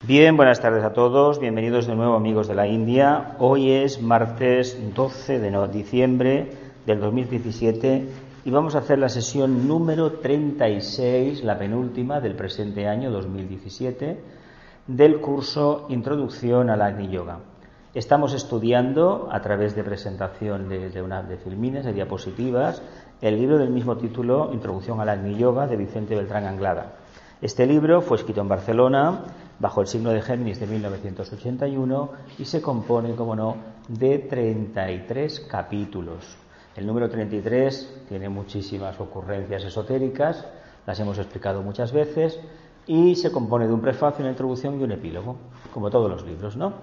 Bien, buenas tardes a todos, bienvenidos de nuevo amigos de la India. Hoy es martes 12 de diciembre del 2017 y vamos a hacer la sesión número 36, la penúltima del presente año 2017, del curso Introducción al Agni Yoga. Estamos estudiando a través de presentación de filmines, de diapositivas, el libro del mismo título, Introducción al Agni Yoga, de Vicente Beltrán Anglada. Este libro fue escrito en Barcelona bajo el signo de Géminis de 1981 y se compone, como no, de 33 capítulos. El número 33 tiene muchísimas ocurrencias esotéricas, las hemos explicado muchas veces, y se compone de un prefacio, una introducción y un epílogo, como todos los libros, ¿no?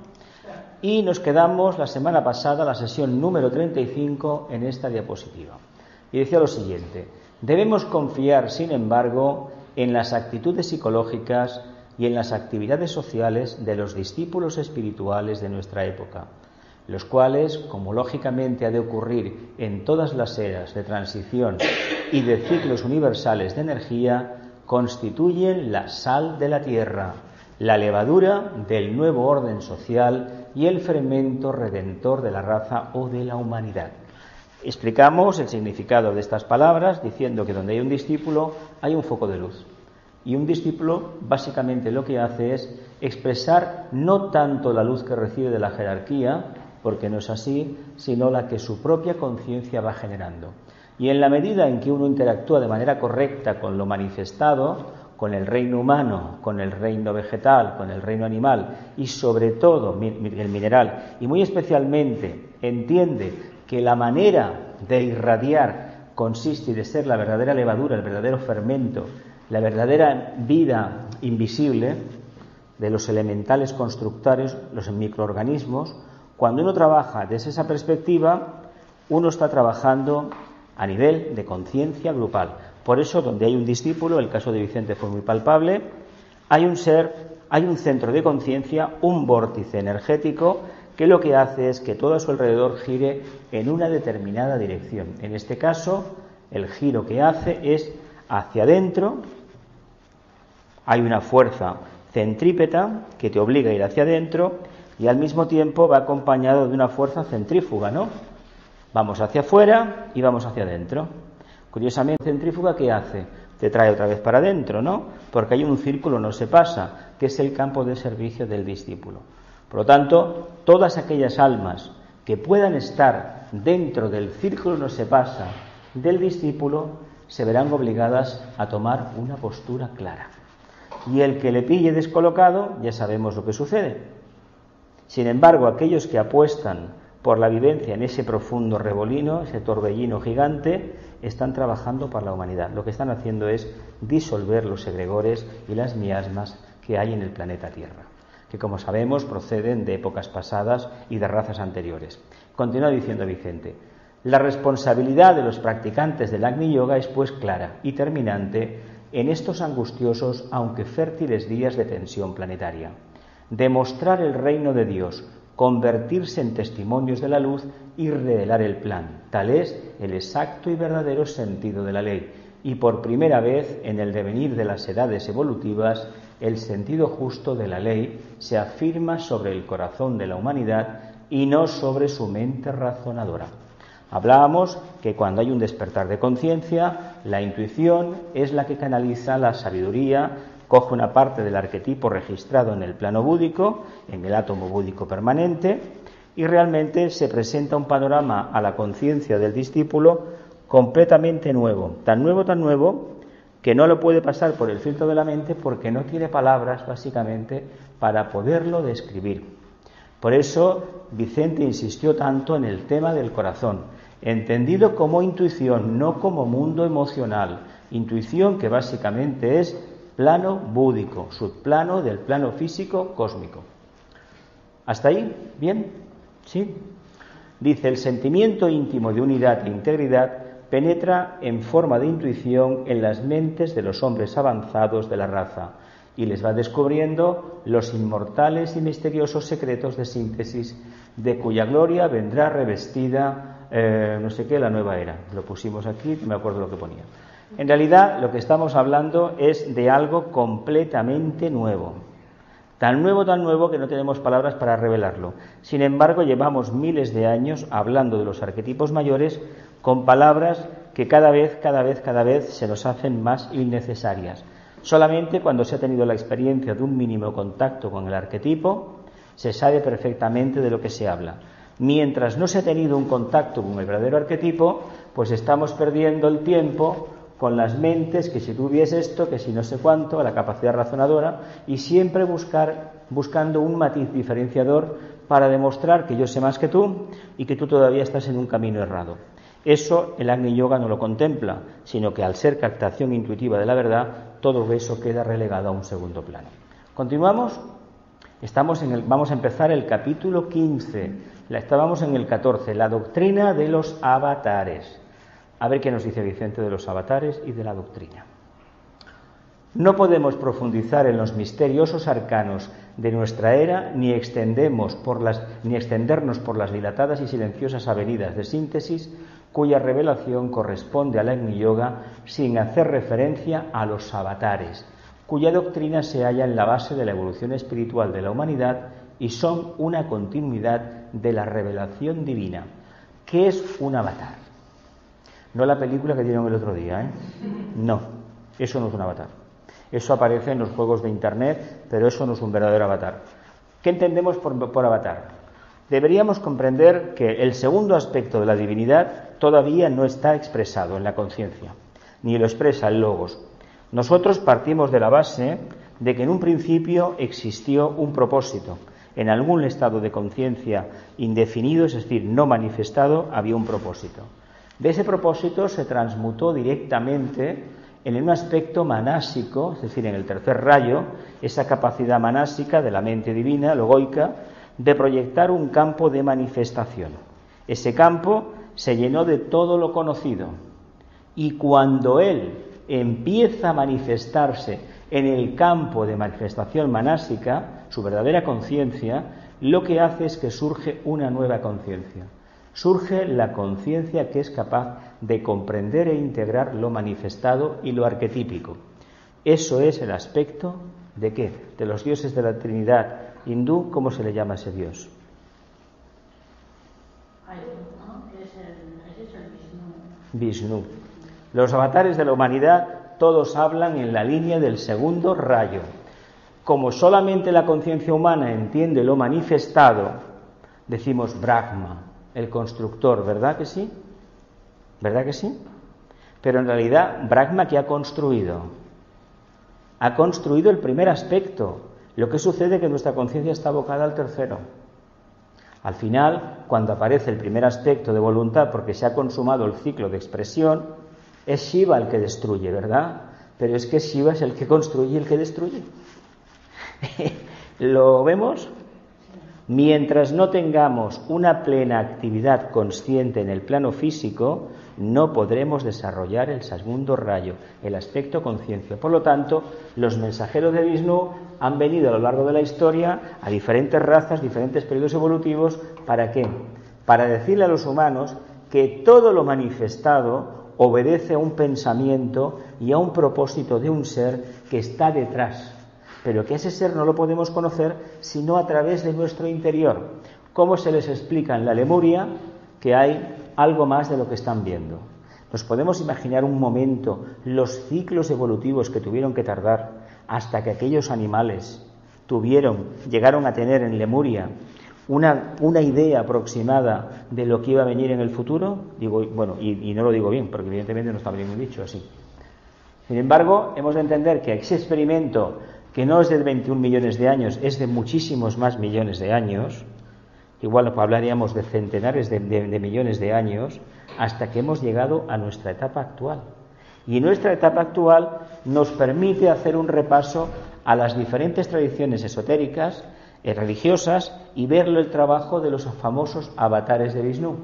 Y nos quedamos la semana pasada, la sesión número 35, en esta diapositiva. Y decía lo siguiente: debemos confiar, sin embargo, en las actitudes psicológicas y en las actividades sociales de los discípulos espirituales de nuestra época, los cuales, como lógicamente ha de ocurrir en todas las eras de transición y de ciclos universales de energía, constituyen la sal de la tierra, la levadura del nuevo orden social y el fermento redentor de la raza o de la humanidad. Explicamos el significado de estas palabras diciendo que donde hay un discípulo hay un foco de luz. Y un discípulo básicamente lo que hace es expresar no tanto la luz que recibe de la jerarquía, porque no es así, sino la que su propia conciencia va generando. Y en la medida en que uno interactúa de manera correcta con lo manifestado, con el reino humano, con el reino vegetal, con el reino animal y sobre todo el mineral, y muy especialmente entiende que la manera de irradiar consiste de ser la verdadera levadura, el verdadero fermento, la verdadera vida invisible de los elementales constructores, los microorganismos. Cuando uno trabaja desde esa perspectiva, uno está trabajando a nivel de conciencia grupal. Por eso, donde hay un discípulo, el caso de Vicente fue muy palpable, hay un ser, hay un centro de conciencia, un vórtice energético que lo que hace es que todo a su alrededor gire en una determinada dirección. En este caso, el giro que hace es hacia adentro. Hay una fuerza centrípeta que te obliga a ir hacia adentro y al mismo tiempo va acompañado de una fuerza centrífuga, ¿no? Vamos hacia afuera y vamos hacia adentro. Curiosamente, centrífuga, ¿qué hace? Te trae otra vez para adentro, ¿no? Porque hay un círculo, no se pasa, que es el campo de servicio del discípulo. Por lo tanto, todas aquellas almas que puedan estar dentro del círculo no se pasa del discípulo se verán obligadas a tomar una postura clara. Y el que le pille descolocado, ya sabemos lo que sucede. Sin embargo, aquellos que apuestan por la vivencia en ese profundo remolino, ese torbellino gigante, están trabajando para la humanidad. Lo que están haciendo es disolver los egregores y las miasmas que hay en el planeta Tierra, que, como sabemos, proceden de épocas pasadas y de razas anteriores. Continúa diciendo Vicente: la responsabilidad de los practicantes del Agni Yoga es pues clara y terminante en estos angustiosos, aunque fértiles días de tensión planetaria. Demostrar el reino de Dios, convertirse en testimonios de la luz y revelar el plan. Tal es el exacto y verdadero sentido de la ley. Y por primera vez en el devenir de las edades evolutivas, el sentido justo de la ley se afirma sobre el corazón de la humanidad y no sobre su mente razonadora. Hablábamos que cuando hay un despertar de conciencia, la intuición es la que canaliza la sabiduría, coge una parte del arquetipo registrado en el plano búdico, en el átomo búdico permanente, y realmente se presenta un panorama a la conciencia del discípulo completamente nuevo, tan nuevo, que no lo puede pasar por el filtro de la mente porque no tiene palabras, básicamente, para poderlo describir. Por eso Vicente insistió tanto en el tema del corazón, entendido como intuición, no como mundo emocional. Intuición que básicamente es plano búdico, subplano del plano físico cósmico. ¿Hasta ahí? ¿Bien? ¿Sí? Dice: el sentimiento íntimo de unidad e integridad penetra en forma de intuición en las mentes de los hombres avanzados de la raza y les va descubriendo los inmortales y misteriosos secretos de síntesis de cuya gloria vendrá revestida no sé qué, la nueva era. Lo pusimos aquí, no me acuerdo lo que ponía. En realidad, lo que estamos hablando es de algo completamente nuevo. tan nuevo que no tenemos palabras para revelarlo. Sin embargo, llevamos miles de años hablando de los arquetipos mayores con palabras que cada vez se nos hacen más innecesarias. Solamente cuando se ha tenido la experiencia de un mínimo contacto con el arquetipo, se sabe perfectamente de lo que se habla. Mientras no se ha tenido un contacto con el verdadero arquetipo, pues estamos perdiendo el tiempo con las mentes, que si tú vies esto, que si no sé cuánto, la capacidad razonadora, y siempre buscando un matiz diferenciador para demostrar que yo sé más que tú y que tú todavía estás en un camino errado. Eso el Agni Yoga no lo contempla, sino que al ser captación intuitiva de la verdad, todo eso queda relegado a un segundo plano. ¿Continuamos? Vamos a empezar el capítulo 15. Estábamos en el 14, la doctrina de los avatares. A ver qué nos dice Vicente de los avatares y de la doctrina. No podemos profundizar en los misteriosos arcanos de nuestra era ni extendernos por las dilatadas y silenciosas avenidas de síntesis cuya revelación corresponde al Agni Yoga sin hacer referencia a los avatares, cuya doctrina se halla en la base de la evolución espiritual de la humanidad y son una continuidad de la revelación divina. ¿Qué es un avatar? No la película que dieron el otro día, ¿eh? No, eso no es un avatar. Eso aparece en los juegos de internet, pero eso no es un verdadero avatar. ¿Qué entendemos por avatar? Deberíamos comprender que el segundo aspecto de la divinidad todavía no está expresado en la conciencia, ni lo expresa el logos. Nosotros partimos de la base de que en un principio existió un propósito. En algún estado de conciencia indefinido, es decir, no manifestado, había un propósito. De ese propósito se transmutó directamente en un aspecto manásico, es decir, en el tercer rayo, esa capacidad manásica de la mente divina, logoica, de proyectar un campo de manifestación. Ese campo se llenó de todo lo conocido y cuando él empieza a manifestarse en el campo de manifestación manásica, su verdadera conciencia, lo que hace es que surge una nueva conciencia. Surge la conciencia que es capaz de comprender e integrar lo manifestado y lo arquetípico. Eso es el aspecto ¿de qué? De los dioses de la Trinidad hindú. ¿Cómo se le llama a ese dios? Vishnu. Los avatares de la humanidad todos hablan en la línea del segundo rayo. Como solamente la conciencia humana entiende lo manifestado, decimos Brahma, el constructor, ¿verdad que sí? ¿Verdad que sí? Pero en realidad, Brahma, ¿qué ha construido? Ha construido el primer aspecto. Lo que sucede es que nuestra conciencia está abocada al tercero. Al final, cuando aparece el primer aspecto de voluntad, porque se ha consumado el ciclo de expresión, es Shiva el que destruye, ¿verdad? Pero es que Shiva es el que construye y el que destruye. ¿Lo vemos? Mientras no tengamos una plena actividad consciente en el plano físico, no podremos desarrollar el segundo rayo, el aspecto conciencia. Por lo tanto, los mensajeros de Vishnu han venido a lo largo de la historia a diferentes razas, diferentes periodos evolutivos. ¿Para qué? Para decirle a los humanos que todo lo manifestado obedece a un pensamiento y a un propósito de un ser que está detrás, pero que ese ser no lo podemos conocer sino a través de nuestro interior. ¿Cómo se les explica en la Lemuria que hay algo más de lo que están viendo? Nos podemos imaginar un momento los ciclos evolutivos que tuvieron que tardar hasta que aquellos animales llegaron a tener en Lemuria una idea aproximada de lo que iba a venir en el futuro. Digo, bueno, y no lo digo bien, porque evidentemente no está bien dicho así. Sin embargo, hemos de entender que ese experimento, que no es de 21 millones de años, es de muchísimos más millones de años, igual hablaríamos de centenares de millones de años, hasta que hemos llegado a nuestra etapa actual. Y nuestra etapa actual nos permite hacer un repaso a las diferentes tradiciones esotéricas, religiosas, y ver el trabajo de los famosos avatares de Vishnu.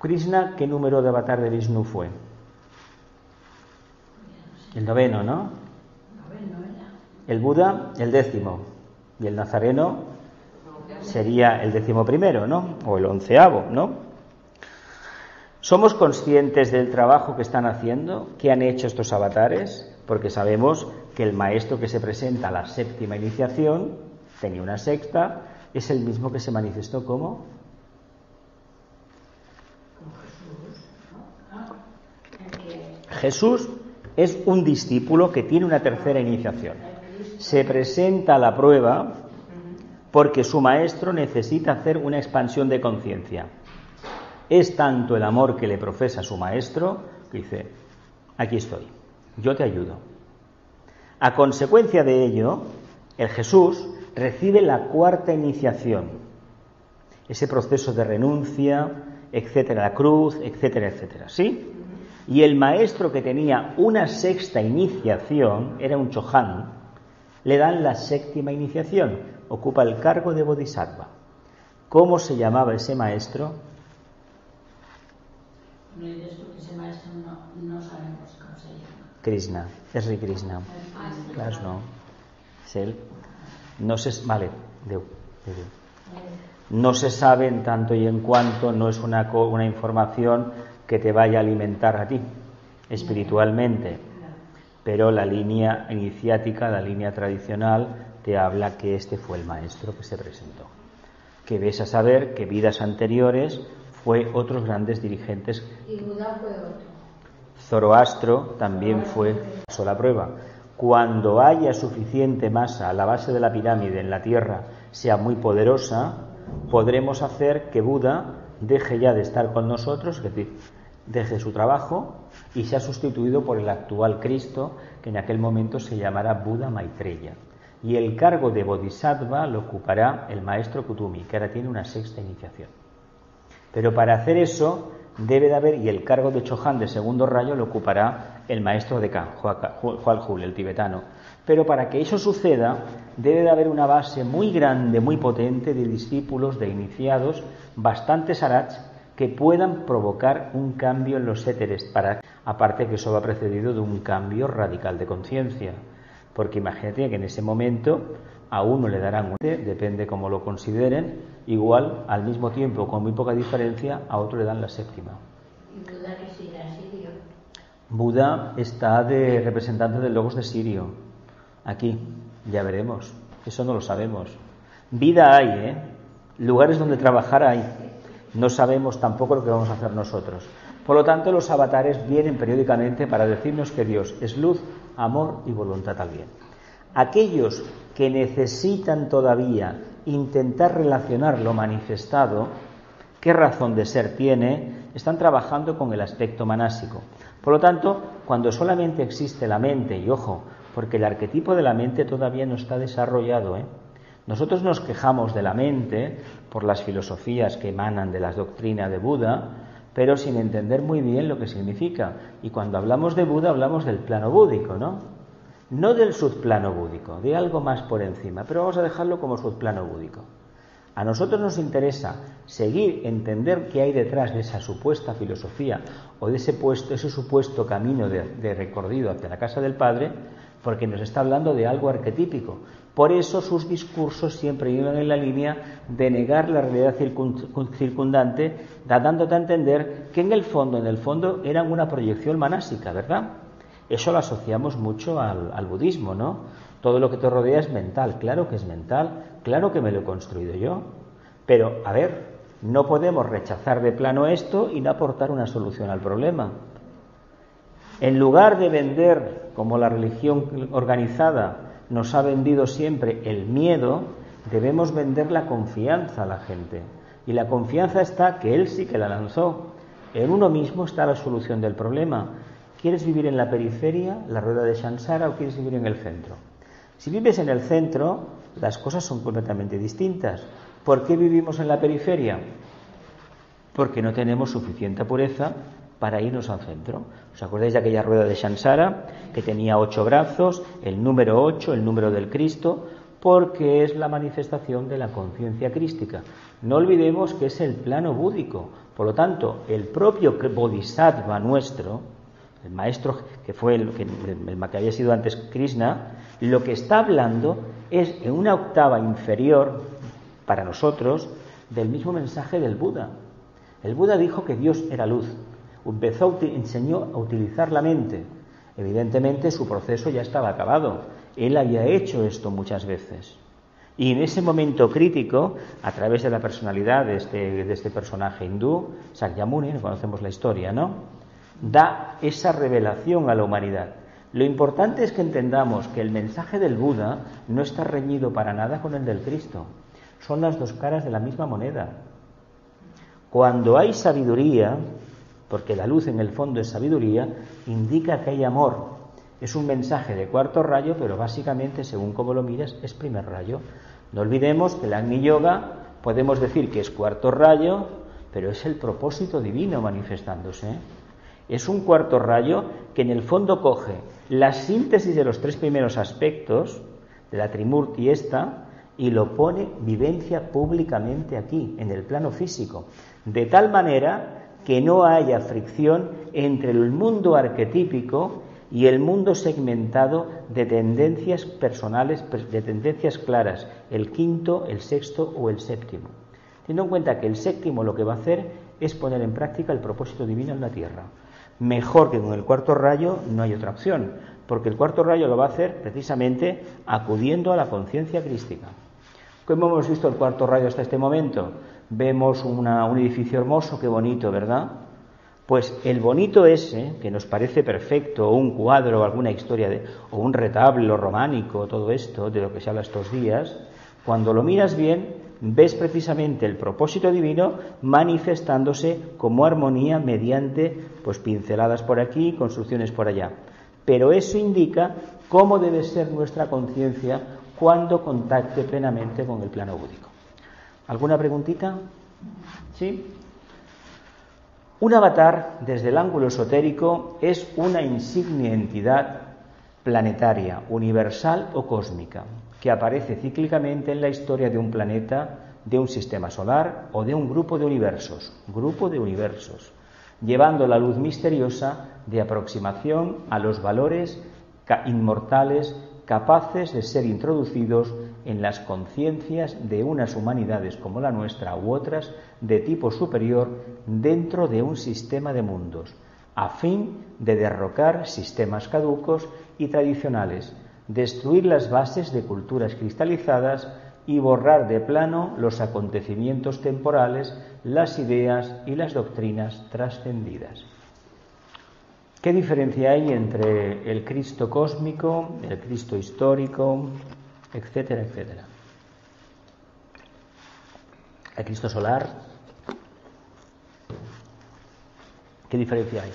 Krishna, ¿qué número de avatar de Vishnu fue? El 9º, ¿no? El Buda, el 10º, y el Nazareno sería el 11º, ¿no? O el 11º, ¿no? ¿Somos conscientes del trabajo que están haciendo, que han hecho estos avatares? Porque sabemos que el maestro que se presenta a la séptima iniciación tenía una sexta, es el mismo que se manifestó como Jesús. Es un discípulo que tiene una tercera iniciación. Se presenta a la prueba porque su maestro necesita hacer una expansión de conciencia. Es tanto el amor que le profesa su maestro que dice: aquí estoy, yo te ayudo. A consecuencia de ello, el Jesús recibe la cuarta iniciación, ese proceso de renuncia, etcétera, la cruz, etcétera, etcétera, ¿sí? Y el maestro que tenía una sexta iniciación, era un Chohan, le dan la séptima iniciación, ocupa el cargo de Bodhisattva. ¿Cómo se llamaba ese maestro? No dices tú que ese maestro no sabemos cómo se llama. Krishna, es Sri Krishna. Claro, no. Es él. No se, vale, no se sabe en tanto y en cuanto no es una información que te vaya a alimentar a ti espiritualmente, pero la línea iniciática, la línea tradicional, te habla que este fue el maestro que se presentó. Que ves a saber que vidas anteriores fue otros grandes dirigentes. Y Buda fue otro. Zoroastro también fue la prueba. Cuando haya suficiente masa, la base de la pirámide en la tierra sea muy poderosa, podremos hacer que Buda deje ya de estar con nosotros, es decir, deje su trabajo y sea sustituido por el actual Cristo, que en aquel momento se llamará Buda Maitreya. Y el cargo de Bodhisattva lo ocupará el maestro Kutumi, que ahora tiene una sexta iniciación. Pero para hacer eso debe de haber, y el cargo de Chohan de segundo rayo lo ocupará el maestro de Khan, Hwalhul, el tibetano. Pero para que eso suceda debe de haber una base muy grande, muy potente de discípulos, de iniciados, bastantes arats, que puedan provocar un cambio en los éteres, aparte que eso va precedido de un cambio radical de conciencia. Porque imagínate que en ese momento a uno le darán un depende cómo lo consideren, igual al mismo tiempo, con muy poca diferencia, a otro le dan la séptima. ¿Y Buda que sigue a Sirio? Buda está de representante del Logos de Sirio. Aquí, ya veremos. Eso no lo sabemos. Vida hay, lugares donde trabajar hay. No sabemos tampoco lo que vamos a hacer nosotros. Por lo tanto, los avatares vienen periódicamente para decirnos que Dios es luz, amor y voluntad al bien. Aquellos que necesitan todavía intentar relacionar lo manifestado, qué razón de ser tiene, están trabajando con el aspecto manásico. Por lo tanto, cuando solamente existe la mente, y ojo, porque el arquetipo de la mente todavía no está desarrollado, Nosotros nos quejamos de la mente por las filosofías que emanan de las doctrinas de Buda, pero sin entender muy bien lo que significa. Y cuando hablamos de Buda hablamos del plano búdico, ¿no? No del subplano búdico, de algo más por encima, pero vamos a dejarlo como subplano búdico. A nosotros nos interesa entender qué hay detrás de esa supuesta filosofía o de ese supuesto camino de recorrido hacia la casa del Padre, porque nos está hablando de algo arquetípico. Por eso sus discursos siempre iban en la línea de negar la realidad circundante, dándote a entender que en el fondo eran una proyección manásica, ¿verdad? Eso lo asociamos mucho al budismo, ¿no? Todo lo que te rodea es mental, claro que es mental, claro que me lo he construido yo. Pero, a ver, no podemos rechazar de plano esto y no aportar una solución al problema. En lugar de vender, como la religión organizada nos ha vendido siempre, el miedo, debemos vender la confianza a la gente. Y la confianza está, que él sí que la lanzó. En uno mismo está la solución del problema. ¿Quieres vivir en la periferia, la rueda de Sansara, o quieres vivir en el centro? Si vives en el centro, las cosas son completamente distintas. ¿Por qué vivimos en la periferia? Porque no tenemos suficiente pureza para irnos al centro. ¿Os acordáis de aquella rueda de Sansara que tenía 8 brazos, el número 8, el número del Cristo? Porque es la manifestación de la conciencia crística. No olvidemos que es el plano búdico. Por lo tanto, el propio Bodhisattva nuestro, el maestro que fue el que había sido antes Krishna, lo que está hablando es en una octava inferior para nosotros del mismo mensaje del Buda. El Buda dijo que Dios era luz. Enseñó a utilizar la mente. Evidentemente su proceso ya estaba acabado. Él había hecho esto muchas veces. Y en ese momento crítico, a través de la personalidad de este personaje hindú, Sakyamuni, conocemos la historia, ¿no?, da esa revelación a la humanidad. Lo importante es que entendamos que el mensaje del Buda no está reñido para nada con el del Cristo. Son las dos caras de la misma moneda. Cuando hay sabiduría, porque la luz en el fondo es sabiduría, indica que hay amor. Es un mensaje de cuarto rayo, pero básicamente, según como lo miras, es primer rayo. No olvidemos que el Agni Yoga podemos decir que es cuarto rayo, pero es el propósito divino manifestándose. Es un cuarto rayo que en el fondo coge la síntesis de los tres primeros aspectos de la Trimurti esta y lo pone vivencia públicamente aquí, en el plano físico, de tal manera que no haya fricción entre el mundo arquetípico y el mundo segmentado de tendencias personales, de tendencias claras, el quinto, el sexto o el séptimo. Teniendo en cuenta que el séptimo lo que va a hacer es poner en práctica el propósito divino en la Tierra. Mejor que con el cuarto rayo no hay otra opción, porque el cuarto rayo lo va a hacer precisamente acudiendo a la conciencia crística. ¿Cómo hemos visto el cuarto rayo hasta este momento? Vemos un edificio hermoso, qué bonito, ¿verdad? Pues el bonito ese, que nos parece perfecto, o un cuadro, o alguna historia, o un retablo románico, todo esto, de lo que se habla estos días, cuando lo miras bien, ves precisamente el propósito divino manifestándose como armonía mediante pues pinceladas por aquí, construcciones por allá. Pero eso indica cómo debe ser nuestra conciencia cuando contacte plenamente con el plano búdico. ¿Alguna preguntita? ¿Sí? Un avatar, desde el ángulo esotérico, es una insigne entidad planetaria, universal o cósmica, que aparece cíclicamente en la historia de un planeta, de un sistema solar o de un grupo de universos, llevando la luz misteriosa de aproximación a los valores inmortales capaces de ser introducidos en las conciencias de unas humanidades como la nuestra u otras de tipo superior dentro de un sistema de mundos, a fin de derrocar sistemas caducos y tradicionales, destruir las bases de culturas cristalizadas y borrar de plano los acontecimientos temporales, las ideas y las doctrinas trascendidas. ¿Qué diferencia hay entre el Cristo cósmico, el Cristo histórico, etcétera, etcétera? ¿El Cristo solar? ¿Qué diferencia hay?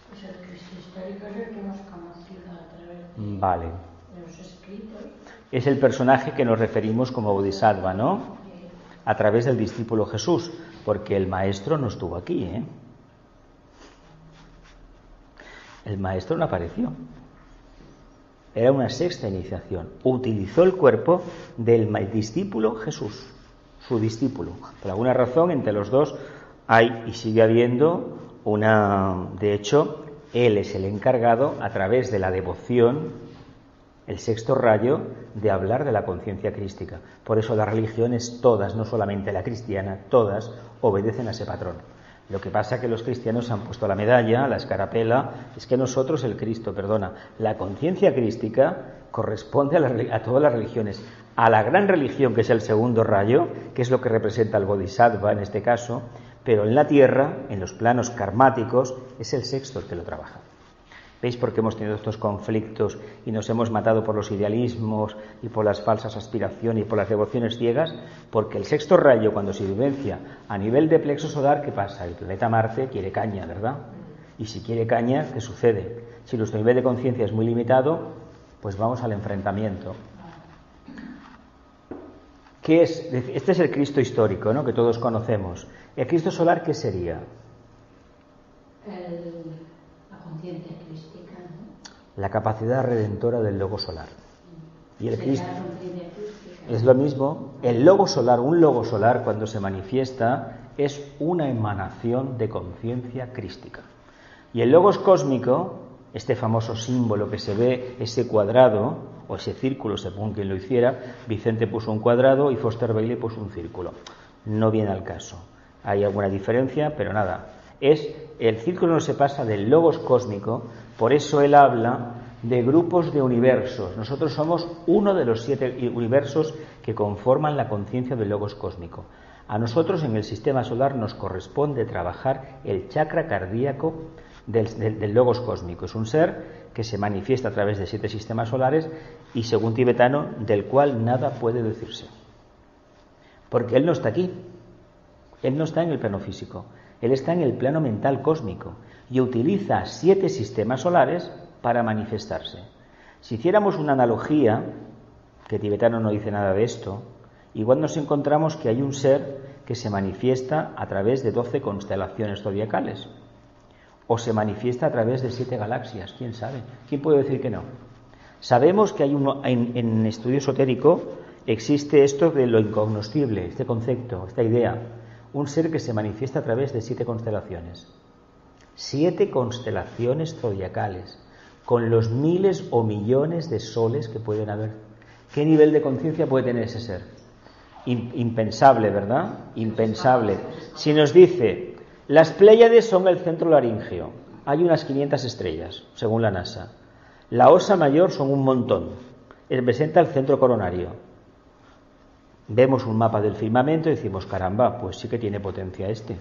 Pues el Cristo histórico es el que hemos conocido a través de los escritos. Es el personaje que nos referimos como Bodhisattva, ¿no? A través del discípulo Jesús, porque el maestro no estuvo aquí, ¿eh? El maestro no apareció. Era una sexta iniciación. Utilizó el cuerpo del discípulo Jesús, su discípulo. Por alguna razón, entre los dos hay y sigue habiendo una... De hecho, él es el encargado, a través de la devoción, el sexto rayo, de hablar de la conciencia crística. Por eso las religiones todas, no solamente la cristiana, todas obedecen a ese patrón. Lo que pasa es que los cristianos han puesto la medalla, la escarapela, es que nosotros, la conciencia crística corresponde a todas las religiones. A la gran religión, que es el segundo rayo, que es lo que representa el Bodhisattva en este caso, pero en la tierra, en los planos karmáticos, es el sexto el que lo trabaja. ¿Veis por qué hemos tenido estos conflictos y nos hemos matado por los idealismos y por las falsas aspiraciones y por las devociones ciegas? Porque el sexto rayo, cuando se vivencia a nivel de plexo solar, ¿qué pasa? El planeta Marte quiere caña, ¿verdad? Y si quiere caña, ¿qué sucede? Si nuestro nivel de conciencia es muy limitado, pues vamos al enfrentamiento. ¿Qué es? Este es el Cristo histórico, ¿no?, que todos conocemos. ¿El Cristo solar qué sería? La conciencia crística, ¿no? La capacidad redentora del logo solar. Y el Cristo es lo mismo. El logo solar, un logo solar, cuando se manifiesta, es una emanación de conciencia crística. Y el logos cósmico, este famoso símbolo que se ve, ese cuadrado o ese círculo, según quien lo hiciera, Vicente puso un cuadrado y Foster Bailey puso un círculo. No viene al caso. Hay alguna diferencia, pero nada. El círculo no se pasa del logos cósmico, por eso él habla de grupos de universos. Nosotros somos uno de los 7 universos que conforman la conciencia del logos cósmico. A nosotros en el sistema solar nos corresponde trabajar el chakra cardíaco del logos cósmico. Es un ser que se manifiesta a través de 7 sistemas solares y, según tibetano, del cual nada puede decirse. Porque él no está aquí. Él no está en el plano físico. Él está en el plano mental cósmico y utiliza 7 sistemas solares para manifestarse. Si hiciéramos una analogía, que tibetano no dice nada de esto, igual nos encontramos que hay un ser que se manifiesta a través de 12 constelaciones zodiacales, o se manifiesta a través de 7 galaxias, quién sabe, quién puede decir que no. Sabemos que hay en estudio esotérico existe esto de lo incognoscible, este concepto, esta idea, un ser que se manifiesta a través de 7 constelaciones. 7 constelaciones zodiacales, con los miles o millones de soles que pueden haber. ¿Qué nivel de conciencia puede tener ese ser? Impensable, ¿verdad? Impensable. Si nos dice, las Pléyades son el centro laríngeo, hay unas 500 estrellas, según la NASA. La Osa Mayor son un montón, representa el centro coronario. Vemos un mapa del firmamento y decimos, caramba, pues sí que tiene potencia este.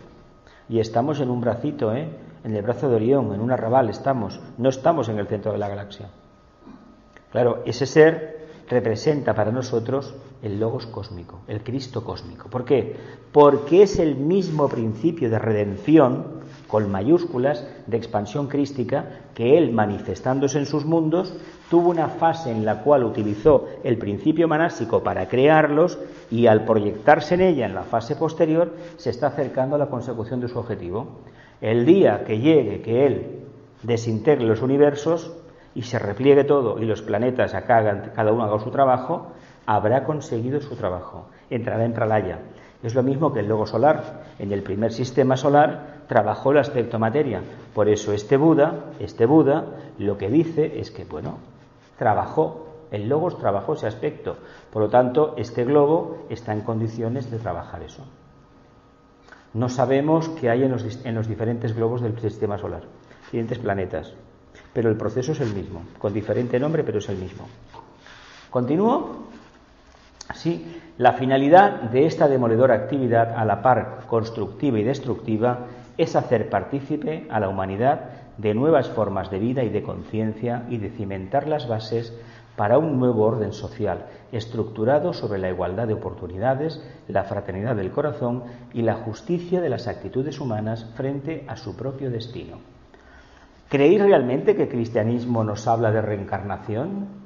Y estamos en un bracito, en el brazo de Orión, en un arrabal estamos, no estamos en el centro de la galaxia. Claro, ese ser representa para nosotros el logos cósmico, el Cristo cósmico. ¿Por qué? Porque es el mismo principio de redención, con mayúsculas, de expansión crística, que él, manifestándose en sus mundos, tuvo una fase en la cual utilizó el principio manásico para crearlos y al proyectarse en ella en la fase posterior se está acercando a la consecución de su objetivo. El día que llegue, que él desintegre los universos y se repliegue todo y los planetas cada uno haga su trabajo, habrá conseguido su trabajo, entrará en Pralaya. Es lo mismo que el logo solar. En el primer sistema solar trabajó la aspectomateria. Por eso este Buda lo que dice es que, el logos trabajó ese aspecto. Por lo tanto, este globo está en condiciones de trabajar eso. No sabemos qué hay en los diferentes globos del sistema solar, diferentes planetas, pero el proceso es el mismo, con diferente nombre, pero es el mismo. ¿Continúo? Así, la finalidad de esta demoledora actividad, a la par constructiva y destructiva, es hacer partícipe a la humanidad de nuevas formas de vida y de conciencia y de cimentar las bases para un nuevo orden social, estructurado sobre la igualdad de oportunidades, la fraternidad del corazón y la justicia de las actitudes humanas frente a su propio destino. ¿Creéis realmente que el cristianismo nos habla de reencarnación?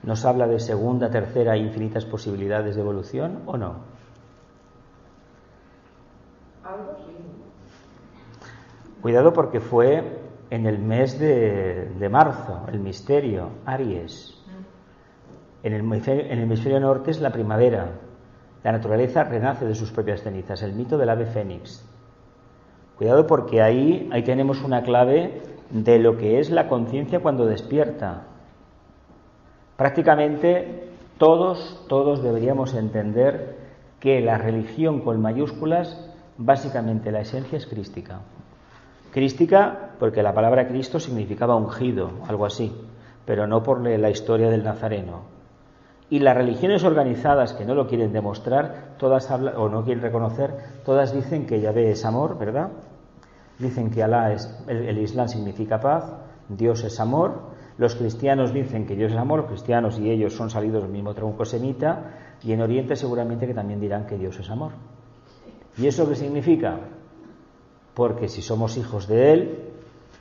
¿Nos habla de segunda, tercera e infinitas posibilidades de evolución o no? Algo sí. Cuidado porque fue en el mes de marzo, el misterio, Aries. En el hemisferio norte es la primavera. La naturaleza renace de sus propias cenizas, el mito del ave fénix. Cuidado porque ahí tenemos una clave de lo que es la conciencia cuando despierta. Prácticamente todos deberíamos entender que la religión con mayúsculas, básicamente la esencia es crística. Crística porque la palabra Cristo significaba ungido, algo así, pero no por la historia del Nazareno. Y las religiones organizadas que no lo quieren demostrar, todas hablan o no quieren reconocer, todas dicen que Yahvé es amor, ¿verdad? Dicen que Alá el Islam significa paz, Dios es amor. Los cristianos dicen que Dios es amor, los cristianos y ellos son salidos del mismo tronco semita, y en Oriente seguramente que también dirán que Dios es amor. ¿Y eso qué significa? Porque si somos hijos de Él,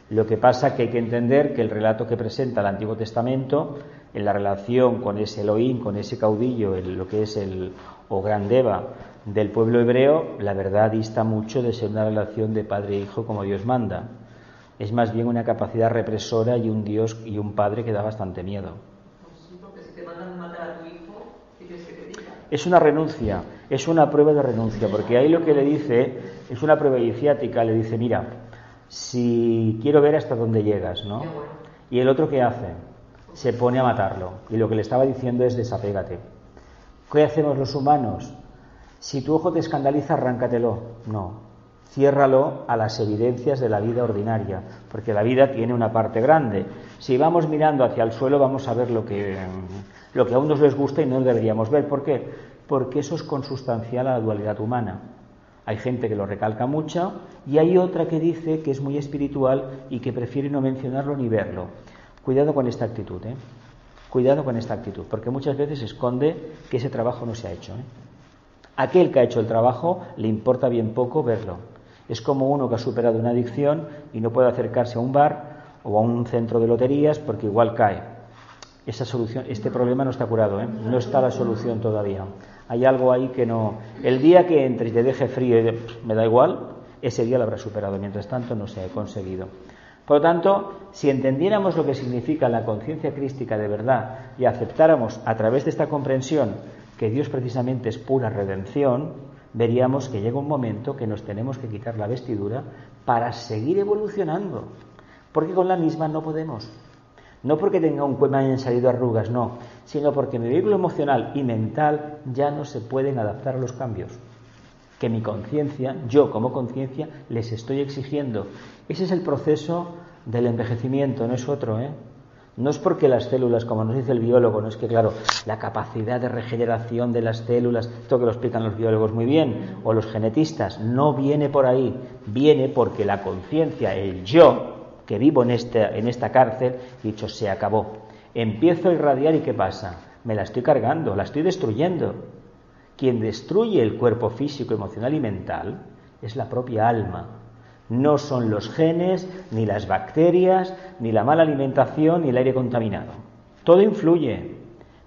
lo que pasa es que hay que entender que el relato que presenta el Antiguo Testamento, en la relación con ese Elohim, con ese caudillo, lo que es o gran Deva del pueblo hebreo, la verdad dista mucho de ser una relación de padre e hijo como Dios manda. Es más bien una capacidad represora y un Dios y un padre que da bastante miedo. Pues sí, porque si te mandan matar a tu hijo, ¿qué quieres que te diga? Es una renuncia, es una prueba de renuncia, porque ahí lo que le dice es una prueba iniciática, le dice, mira, si quiero ver hasta dónde llegas, ¿no? Bueno. Y el otro, ¿qué hace? Se pone a matarlo, y lo que le estaba diciendo es desapégate. ¿Qué hacemos los humanos? Si tu ojo te escandaliza, arráncatelo. No. ciérralo a las evidencias de la vida ordinaria, porque la vida tiene una parte grande. Si vamos mirando hacia el suelo vamos a ver lo que a unos les gusta y no deberíamos ver. ¿Por qué? Porque eso es consustancial a la dualidad humana. Hay gente que lo recalca mucho y hay otra que dice que es muy espiritual y que prefiere no mencionarlo ni verlo. Cuidado con esta actitud, Cuidado con esta actitud, porque muchas veces esconde que ese trabajo no se ha hecho, Aquel que ha hecho el trabajo le importa bien poco verlo. Es como uno que ha superado una adicción y no puede acercarse a un bar o a un centro de loterías porque igual cae. Esa solución, este problema no está curado, No está la solución todavía. Hay algo ahí que no. El día que entre y te deje frío y me da igual, ese día lo habrá superado. Mientras tanto no se ha conseguido. Por lo tanto, si entendiéramos lo que significa la conciencia crística de verdad y aceptáramos a través de esta comprensión que Dios precisamente es pura redención, veríamos que llega un momento que nos tenemos que quitar la vestidura para seguir evolucionando, porque con la misma no podemos. No porque tenga un cuerpo, me hayan salido arrugas, no, sino porque mi vehículo emocional y mental ya no se pueden adaptar a los cambios que mi conciencia, yo como conciencia, les estoy exigiendo. Ese es el proceso del envejecimiento, no es otro, No es porque las células, como nos dice el biólogo, no es que, claro, la capacidad de regeneración de las células, esto que lo explican los biólogos muy bien, o los genetistas, no viene por ahí, viene porque la conciencia, el yo, que vivo en esta cárcel, dicho, se acabó. Empiezo a irradiar y ¿qué pasa? Me la estoy cargando, la estoy destruyendo. Quien destruye el cuerpo físico, emocional y mental es la propia alma. No son los genes, ni las bacterias, ni la mala alimentación, ni el aire contaminado. Todo influye,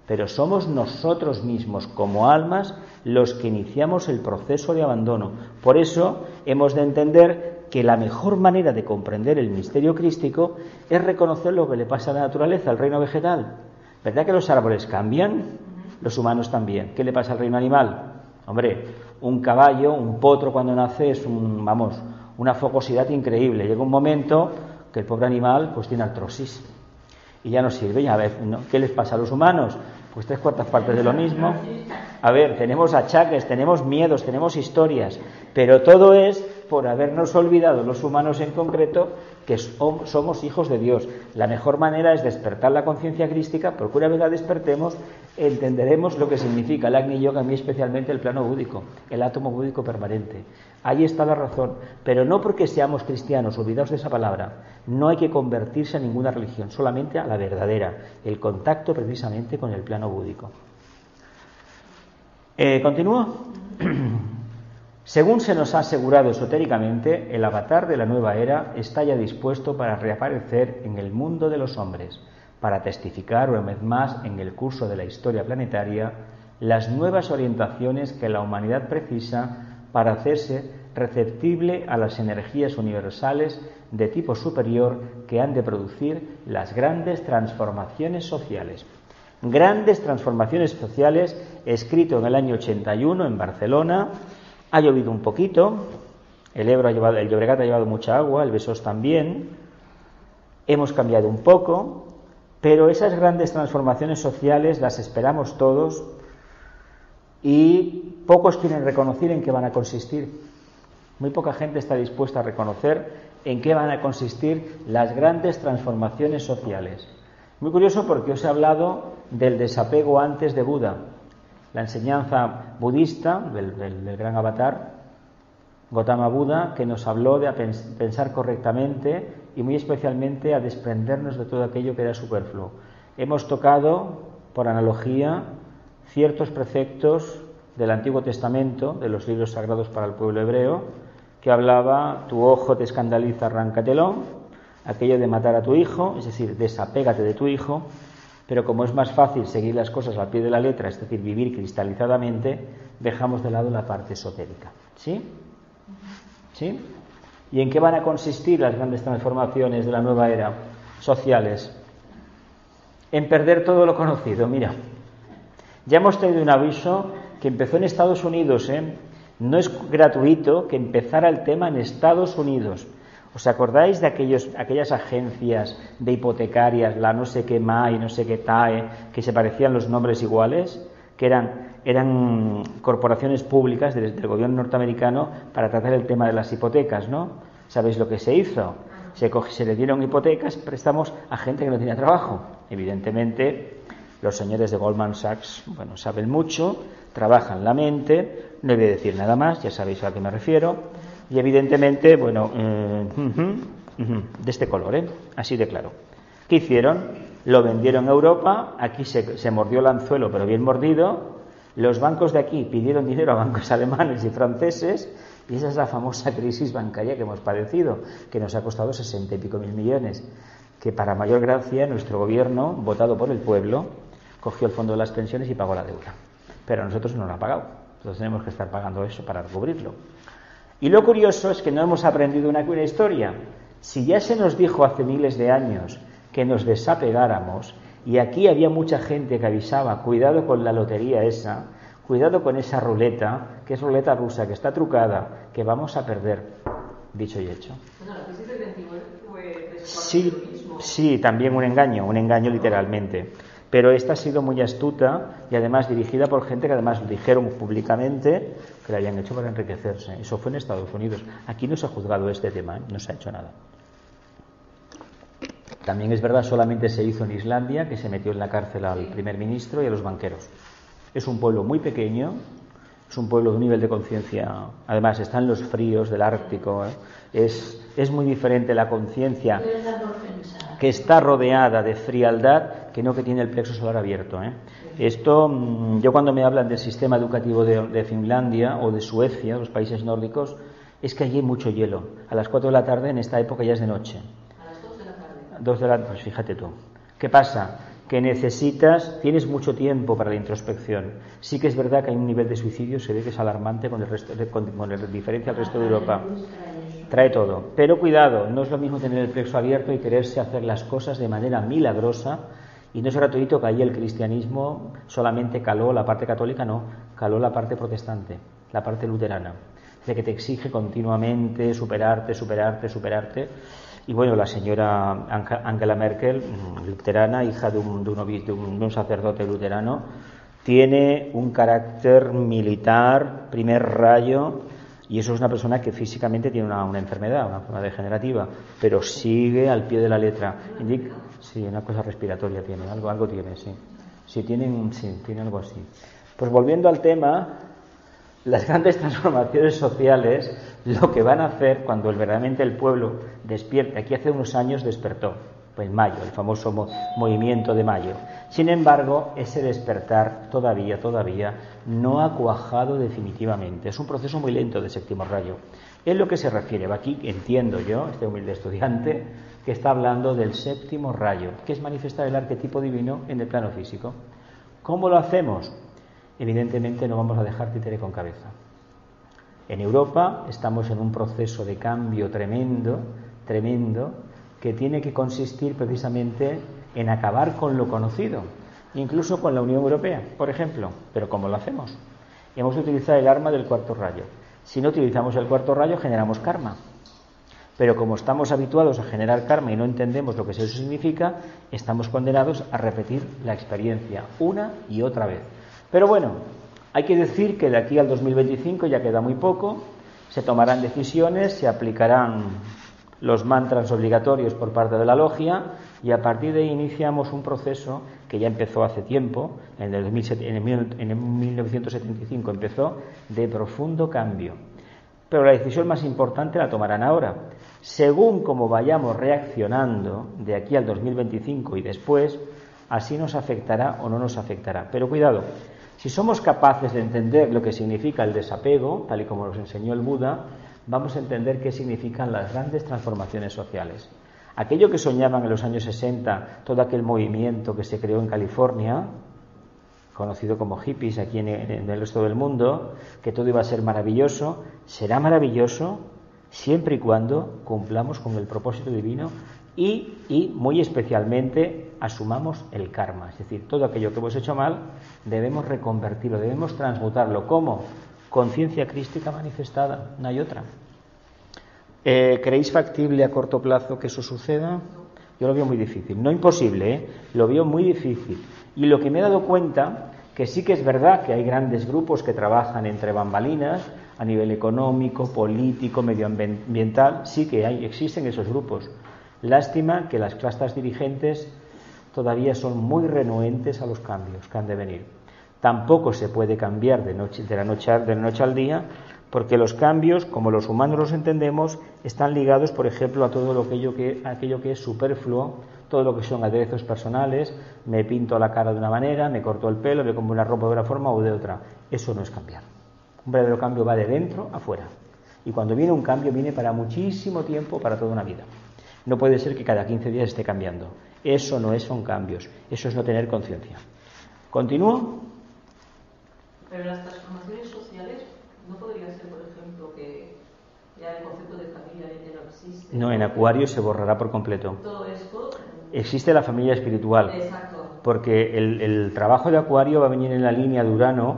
pero somos nosotros mismos como almas los que iniciamos el proceso de abandono. Por eso hemos de entender que la mejor manera de comprender el misterio crístico es reconocer lo que le pasa a la naturaleza, al reino vegetal. ¿Verdad que los árboles cambian? Los humanos también. ¿Qué le pasa al reino animal? Hombre, un caballo, un potro cuando nace es una fogosidad increíble. Llega un momento que el pobre animal pues tiene artrosis y ya no sirve. Y a ver, ¿qué les pasa a los humanos? Pues 3/4 partes de lo mismo. A ver, tenemos achaques, tenemos miedos, tenemos historias, pero todo es por habernos olvidado, los humanos en concreto, que somos hijos de Dios. La mejor manera es despertar la conciencia crística, porque una vez la despertemos, entenderemos lo que significa el Agni Yoga, a mí especialmente el plano búdico, el átomo búdico permanente. Ahí está la razón, pero no porque seamos cristianos, olvidaos de esa palabra. No hay que convertirse a ninguna religión, solamente a la verdadera, el contacto precisamente con el plano búdico. ¿Continúo? Según se nos ha asegurado esotéricamente, el avatar de la nueva era está ya dispuesto para reaparecer en el mundo de los hombres, para testificar una vez más en el curso de la historia planetaria las nuevas orientaciones que la humanidad precisa para hacerse receptible a las energías universales de tipo superior que han de producir las grandes transformaciones sociales. Grandes transformaciones sociales, escrito en el año 81 en Barcelona. Ha llovido un poquito, el Llobregat ha llevado mucha agua, el Besós también, hemos cambiado un poco, pero esas grandes transformaciones sociales las esperamos todos y pocos quieren reconocer en qué van a consistir. Muy poca gente está dispuesta a reconocer en qué van a consistir las grandes transformaciones sociales. Muy curioso porque os he hablado del desapego antes de Buda. La enseñanza budista del gran avatar, Gautama Buda, que nos habló de pensar correctamente y muy especialmente a desprendernos de todo aquello que era superfluo. Hemos tocado, por analogía, ciertos preceptos del Antiguo Testamento, de los libros sagrados para el pueblo hebreo, que hablaba: tu ojo te escandaliza, arráncatelo, aquello de matar a tu hijo, es decir, desapégate de tu hijo. Pero como es más fácil seguir las cosas al pie de la letra, es decir, vivir cristalizadamente, dejamos de lado la parte esotérica. ¿Sí? ¿Sí? ¿Y en qué van a consistir las grandes transformaciones de la nueva era sociales? En perder todo lo conocido. Mira, ya hemos tenido un aviso que empezó en Estados Unidos, No es gratuito que empezara el tema en Estados Unidos. ¿Os acordáis de aquellas agencias de hipotecarias, la no sé qué MAI, no sé qué TAE, que se parecían los nombres iguales? Que eran eran corporaciones públicas del gobierno norteamericano para tratar el tema de las hipotecas, ¿no? ¿Sabéis lo que se hizo? Se le dieron hipotecas, préstamos a gente que no tenía trabajo. Evidentemente, los señores de Goldman Sachs, bueno, saben mucho, trabajan la mente, no voy a decir nada más, ya sabéis a qué me refiero, y evidentemente, bueno, de este color, así de claro. ¿Qué hicieron? Lo vendieron a Europa, aquí se mordió el anzuelo, pero bien mordido. Los bancos de aquí pidieron dinero a bancos alemanes y franceses, y esa es la famosa crisis bancaria que hemos padecido, que nos ha costado 60 y pico mil millones, que para mayor gracia nuestro gobierno, votado por el pueblo, cogió el fondo de las pensiones y pagó la deuda. Pero a nosotros no lo ha pagado, entonces tenemos que estar pagando eso para cubrirlo. Y lo curioso es que no hemos aprendido una historia. Si ya se nos dijo hace miles de años que nos desapegáramos, y aquí había mucha gente que avisaba, cuidado con la lotería esa, cuidado con esa ruleta, que es ruleta rusa, que está trucada, que vamos a perder. Dicho y hecho. Bueno, la crisis del 29 fue sí, también un engaño literalmente. Pero esta ha sido muy astuta y además dirigida por gente que además dijeron públicamente que la habían hecho para enriquecerse. Eso fue en Estados Unidos. Aquí no se ha juzgado este tema, no se ha hecho nada. También es verdad, solamente se hizo en Islandia, que se metió en la cárcel al primer ministro y a los banqueros. Es un pueblo muy pequeño, es un pueblo de un nivel de conciencia, además está en los fríos del Ártico, es muy diferente la conciencia que está rodeada de frialdad que no que tiene el plexo solar abierto. Esto, yo cuando me hablan del sistema educativo de Finlandia o de Suecia, los países nórdicos, es que allí hay mucho hielo. A las 4 de la tarde, en esta época ya es de noche. 2 de la tarde, pues fíjate tú. ¿Qué pasa? Que tienes mucho tiempo para la introspección. Sí que es verdad que hay un nivel de suicidio, se ve que es alarmante con la diferencia al resto de Europa. Trae todo. Pero cuidado, no es lo mismo tener el plexo abierto y quererse hacer las cosas de manera milagrosa. Y no es gratuito que ahí el cristianismo solamente caló la parte católica, no, caló la parte protestante, la parte luterana. De que te exige continuamente superarte. Y bueno, la señora Angela Merkel, luterana, hija de un sacerdote luterano, tiene un carácter militar, primer rayo, y eso es una persona que físicamente tiene una enfermedad degenerativa, pero sigue al pie de la letra. Sí, una cosa respiratoria tiene, algo tiene, sí. Sí, tiene algo así. Pues volviendo al tema, las grandes transformaciones sociales, lo que van a hacer cuando verdaderamente el pueblo despierte, aquí hace unos años despertó, pues mayo, el famoso movimiento de mayo. Sin embargo, ese despertar todavía no ha cuajado definitivamente. Es un proceso muy lento de séptimo rayo. En lo que se refiere, aquí entiendo yo, este humilde estudiante, que está hablando del séptimo rayo, que es manifestar el arquetipo divino en el plano físico. ¿Cómo lo hacemos? Evidentemente no vamos a dejar títere con cabeza. En Europa estamos en un proceso de cambio tremendo, que tiene que consistir precisamente en acabar con lo conocido, incluso con la Unión Europea, por ejemplo. Pero ¿cómo lo hacemos? Hemos de utilizar el arma del cuarto rayo. Si no utilizamos el cuarto rayo, generamos karma. Pero como estamos habituados a generar karma y no entendemos lo que eso significa, estamos condenados a repetir la experiencia una y otra vez. Pero bueno, hay que decir que de aquí al 2025 ya queda muy poco, se tomarán decisiones, se aplicarán los mantras obligatorios por parte de la logia y a partir de ahí iniciamos un proceso que ya empezó hace tiempo, en el 1975 empezó, de profundo cambio. Pero la decisión más importante la tomarán ahora. Según como vayamos reaccionando de aquí al 2025 y después, así nos afectará o no nos afectará. Pero cuidado, si somos capaces de entender lo que significa el desapego, tal y como nos enseñó el Buda, vamos a entender qué significan las grandes transformaciones sociales. Aquello que soñaban en los años 60, todo aquel movimiento que se creó en California, conocido como hippies aquí en el resto del mundo, que todo iba a ser maravilloso, será maravilloso siempre y cuando cumplamos con el propósito divino y muy especialmente asumamos el karma. Es decir, todo aquello que hemos hecho mal debemos reconvertirlo, debemos transmutarlo. ¿Cómo? Conciencia crística manifestada, no hay otra. ¿Creéis factible a corto plazo que eso suceda? Yo lo veo muy difícil, no imposible, lo veo muy difícil. Y lo que me he dado cuenta, Que sí que es verdad que hay grandes grupos que trabajan entre bambalinas a nivel económico, político, medioambiental, sí que existen esos grupos. Lástima que las clases dirigentes todavía son muy renuentes a los cambios que han de venir. Tampoco se puede cambiar de la noche al día, porque los cambios, como los humanos los entendemos, están ligados, por ejemplo, a todo aquello que es superfluo, todo lo que son aderezos personales. Me pinto la cara de una manera, me corto el pelo, me compro una ropa de una forma o de otra. Eso no es cambiar. Un verdadero cambio va de dentro a fuera. Y cuando viene un cambio, viene para muchísimo tiempo, para toda una vida. No puede ser que cada 15 días esté cambiando. Eso no son cambios. Eso es no tener conciencia. ¿Continúo? Pero las transformaciones sociales, ¿no podría ser, por ejemplo, que ya el concepto de familia ya no existe? No, en Acuario se borrará por completo. Todo esto... Existe la familia espiritual. Exacto. Porque el trabajo de Acuario va a venir en la línea de Urano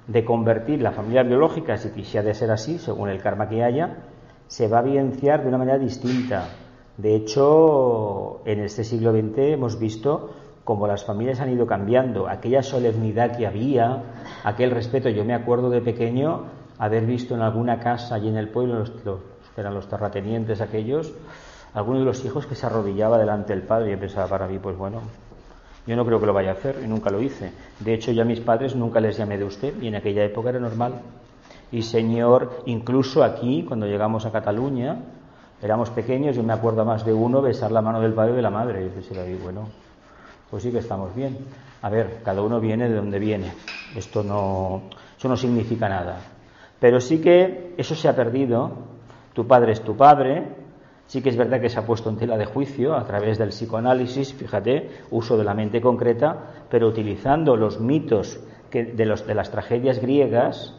de convertir la familia biológica, si ha de ser así, según el karma que haya, se va a vivenciar de una manera distinta. De hecho, en este siglo XX hemos visto cómo las familias han ido cambiando. Aquella solemnidad que había, aquel respeto. Yo me acuerdo de pequeño haber visto en alguna casa allí en el pueblo, que eran los terratenientes aquellos, alguno de los hijos que se arrodillaba delante del padre. Y yo pensaba para mí, pues bueno, yo no creo que lo vaya a hacer y nunca lo hice. De hecho, yo a mis padres nunca les llamé de usted y en aquella época era normal. Y señor, incluso aquí, cuando llegamos a Cataluña, éramos pequeños, yo me acuerdo más de uno besar la mano del padre y de la madre. Y yo pensé, bueno, pues sí que estamos bien. A ver, cada uno viene de donde viene. Eso no significa nada. Pero sí que eso se ha perdido. Tu padre es tu padre. Sí que es verdad que se ha puesto en tela de juicio a través del psicoanálisis, fíjate, uso de la mente concreta, pero utilizando los mitos de las tragedias griegas,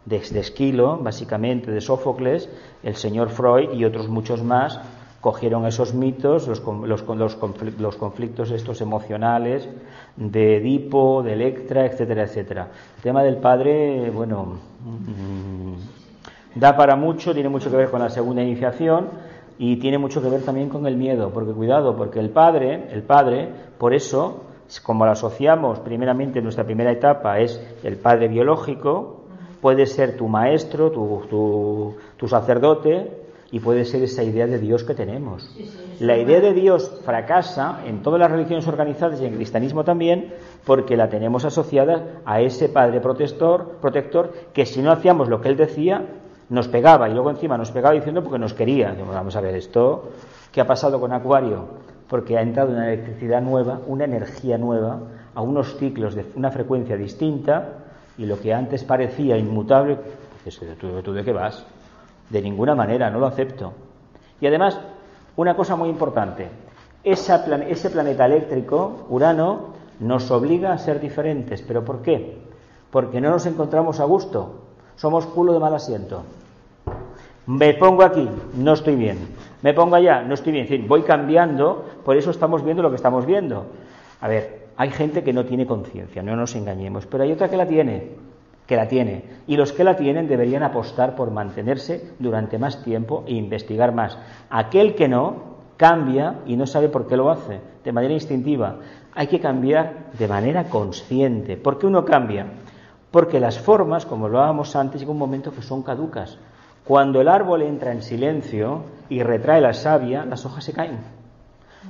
de Esquilo, básicamente, de Sófocles, el señor Freud y otros muchos más cogieron esos mitos, los conflictos estos emocionales de Edipo, de Electra, etcétera, etcétera. El tema del padre, bueno, da para mucho, tiene mucho que ver con la segunda iniciación. Y tiene mucho que ver también con el miedo, porque cuidado, porque el padre, por eso, como lo asociamos primeramente en nuestra primera etapa, es el padre biológico, puede ser tu maestro, tu sacerdote, y puede ser esa idea de Dios que tenemos. La idea de Dios fracasa en todas las religiones organizadas y en el cristianismo también, porque la tenemos asociada a ese padre protector, que si no hacíamos lo que él decía, nos pegaba, y luego encima nos pegaba diciendo porque nos quería. Vamos a ver esto, ¿qué ha pasado con Acuario? Porque ha entrado una electricidad nueva, una energía nueva, a unos ciclos de una frecuencia distinta, y lo que antes parecía inmutable, ¿tú de qué vas? De ninguna manera, no lo acepto. Y además, una cosa muy importante, ese planeta eléctrico, Urano, nos obliga a ser diferentes. ¿Pero por qué? Porque no nos encontramos a gusto. Somos culo de mal asiento. Me pongo aquí, no estoy bien. Me pongo allá, no estoy bien. Es decir, voy cambiando, por eso estamos viendo lo que estamos viendo. A ver, hay gente que no tiene conciencia, no nos engañemos, pero hay otra que la tiene. Y los que la tienen deberían apostar por mantenerse durante más tiempo e investigar más. Aquel que no, cambia y no sabe por qué lo hace, de manera instintiva. Hay que cambiar de manera consciente. ¿Por qué uno cambia? Porque las formas, como hablábamos antes, llega un momento que son caducas. Cuando el árbol entra en silencio y retrae la savia, las hojas se caen.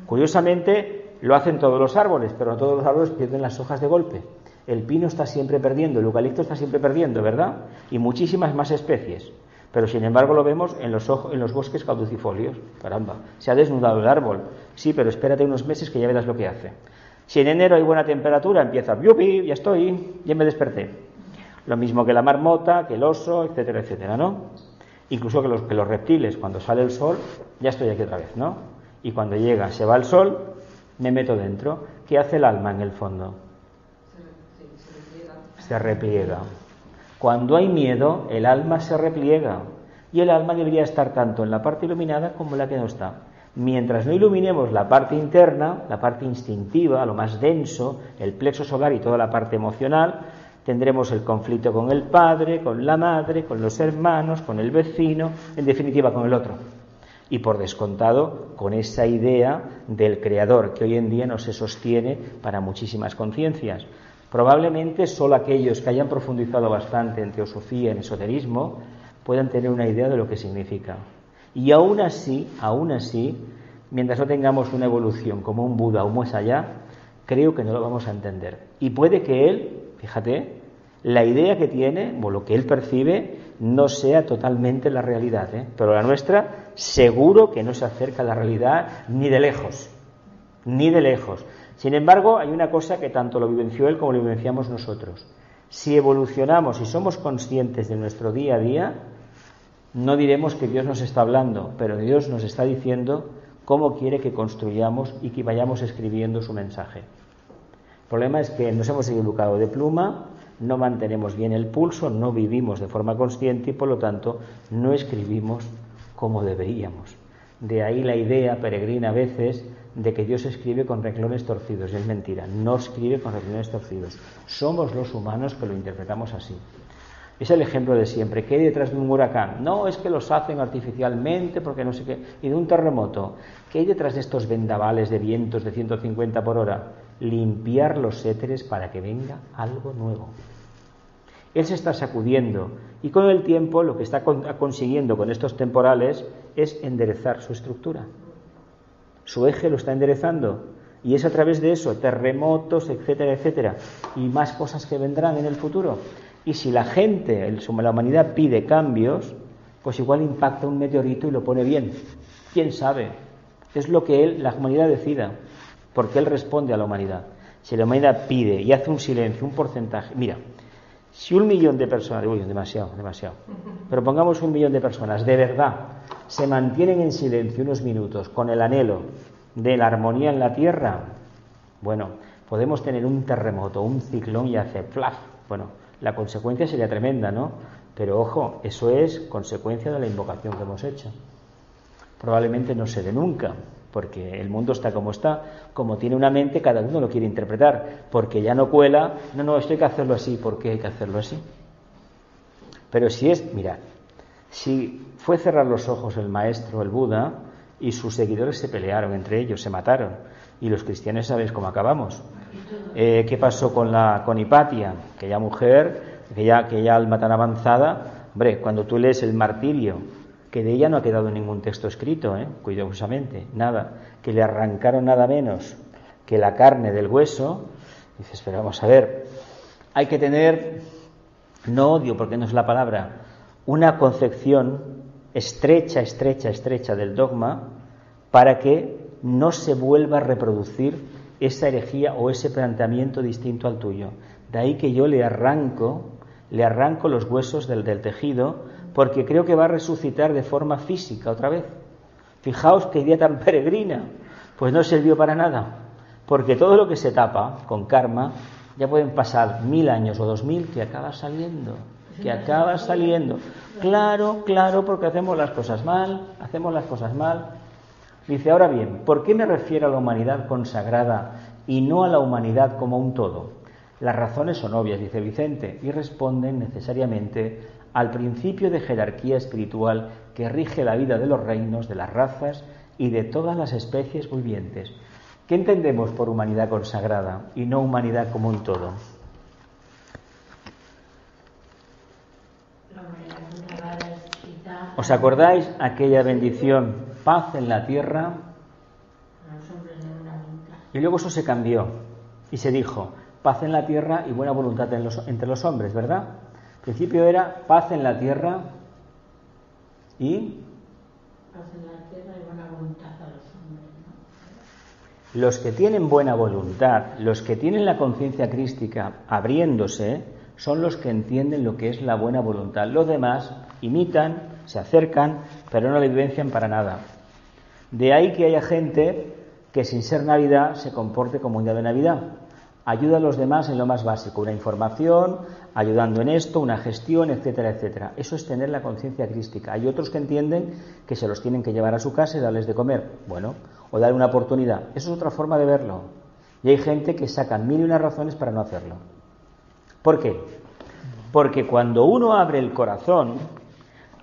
Curiosamente, lo hacen todos los árboles, pero no todos los árboles pierden las hojas de golpe. El pino está siempre perdiendo, el eucalipto está siempre perdiendo, ¿verdad? Y muchísimas más especies. Pero sin embargo lo vemos en los bosques caducifolios. Caramba, se ha desnudado el árbol. Sí, pero espérate unos meses que ya verás lo que hace. Si en enero hay buena temperatura, empieza, ¡yupi! Ya estoy, ya me desperté. Lo mismo que la marmota, que el oso, etcétera, etcétera, ¿no? Incluso que los reptiles, cuando sale el sol, ya estoy aquí otra vez, ¿no? Y cuando llega, se va el sol, me meto dentro. ¿Qué hace el alma en el fondo? Se repliega. Cuando hay miedo, el alma se repliega. Y el alma debería estar tanto en la parte iluminada como en la que no está. Mientras no iluminemos la parte interna, la parte instintiva, lo más denso, el plexo solar y toda la parte emocional, tendremos el conflicto con el padre, con la madre, con los hermanos, con el vecino, en definitiva con el otro. Y por descontado, con esa idea del creador que hoy en día no se sostiene para muchísimas conciencias. Probablemente solo aquellos que hayan profundizado bastante en teosofía, en esoterismo, puedan tener una idea de lo que significa. Y aún así, mientras no tengamos una evolución como un Buda o más allá, creo que no lo vamos a entender. Y puede que él, fíjate, la idea que tiene, o lo que él percibe, no sea totalmente la realidad, pero la nuestra seguro que no se acerca a la realidad ni de lejos, ni de lejos. Sin embargo, hay una cosa que tanto lo vivenció él como lo vivenciamos nosotros. Si evolucionamos y somos conscientes de nuestro día a día, no diremos que Dios nos está hablando, pero Dios nos está diciendo cómo quiere que construyamos y que vayamos escribiendo su mensaje. El problema es que nos hemos equivocado de pluma, no mantenemos bien el pulso, no vivimos de forma consciente y por lo tanto no escribimos como deberíamos. De ahí la idea peregrina a veces de que Dios escribe con renglones torcidos, y es mentira, no escribe con renglones torcidos. Somos los humanos que lo interpretamos así. Es el ejemplo de siempre. ¿Qué hay detrás de un huracán? No, es que los hacen artificialmente porque no sé qué. Y de un terremoto. ¿Qué hay detrás de estos vendavales de vientos de 150 por hora? Limpiar los éteres para que venga algo nuevo. Él se está sacudiendo y con el tiempo lo que está consiguiendo con estos temporales es enderezar su estructura. Su eje lo está enderezando y es a través de eso, terremotos, etcétera, etcétera, y más cosas que vendrán en el futuro. Y si la gente, la humanidad pide cambios, pues igual impacta un meteorito y lo pone bien. ¿Quién sabe? Es lo que la humanidad decida, porque él responde a la humanidad. Si la humanidad pide y hace un silencio, un porcentaje... Mira, si 1 millón de personas... Uy, demasiado. Pero pongamos 1 millón de personas, de verdad, se mantienen en silencio unos minutos con el anhelo de la armonía en la Tierra, bueno, podemos tener un terremoto, un ciclón y hacer ¡plaf! Bueno, la consecuencia sería tremenda, ¿no? Pero ojo, eso es consecuencia de la invocación que hemos hecho. Probablemente no se dé nunca, porque el mundo está como está, como tiene una mente, cada uno lo quiere interpretar, porque ya no cuela, no, esto hay que hacerlo así, ¿por qué hay que hacerlo así? Pero mirad, si fue cerrar los ojos el maestro, el Buda, y sus seguidores se pelearon entre ellos, se mataron, y los cristianos sabéis cómo acabamos. ¿Qué pasó con Hipatia? Aquella mujer, aquella alma tan avanzada, hombre, cuando tú lees el martirio, que de ella no ha quedado ningún texto escrito, cuidadosamente, nada, que le arrancaron nada menos que la carne del hueso, dices, pero vamos a ver, hay que tener, no odio porque no es la palabra, una concepción estrecha del dogma para que no se vuelva a reproducir esa herejía o ese planteamiento distinto al tuyo. De ahí que yo le arranco los huesos del tejido, porque creo que va a resucitar de forma física otra vez. Fijaos qué idea tan peregrina, pues no sirvió para nada, porque todo lo que se tapa con karma, ya pueden pasar 1000 años o 2000 que acaba saliendo. Claro, porque hacemos las cosas mal. Dice, ahora bien, ¿por qué me refiero a la humanidad consagrada y no a la humanidad como un todo? Las razones son obvias, dice Vicente, y responden necesariamente al principio de jerarquía espiritual que rige la vida de los reinos, de las razas y de todas las especies vivientes. ¿Qué entendemos por humanidad consagrada y no humanidad como un todo? ¿Os acordáis aquella bendición, paz en la tierra? Y luego eso se cambió y se dijo, paz en la tierra y buena voluntad entre los hombres, ¿verdad? Al principio era paz en la tierra y... Paz en la tierra y buena voluntad a los hombres, ¿no? Los que tienen buena voluntad, los que tienen la conciencia crística abriéndose, son los que entienden lo que es la buena voluntad. Los demás imitan, se acercan, pero no la vivencian para nada. De ahí que haya gente que sin ser Navidad se comporte como un día de Navidad. Ayuda a los demás en lo más básico, una información, ayudando en esto, una gestión, etcétera, etcétera. Eso es tener la conciencia crística. Hay otros que entienden que se los tienen que llevar a su casa y darles de comer, bueno, o darle una oportunidad. Eso es otra forma de verlo. Y hay gente que sacan 1000 y una razones para no hacerlo. ¿Por qué? Porque cuando uno abre el corazón,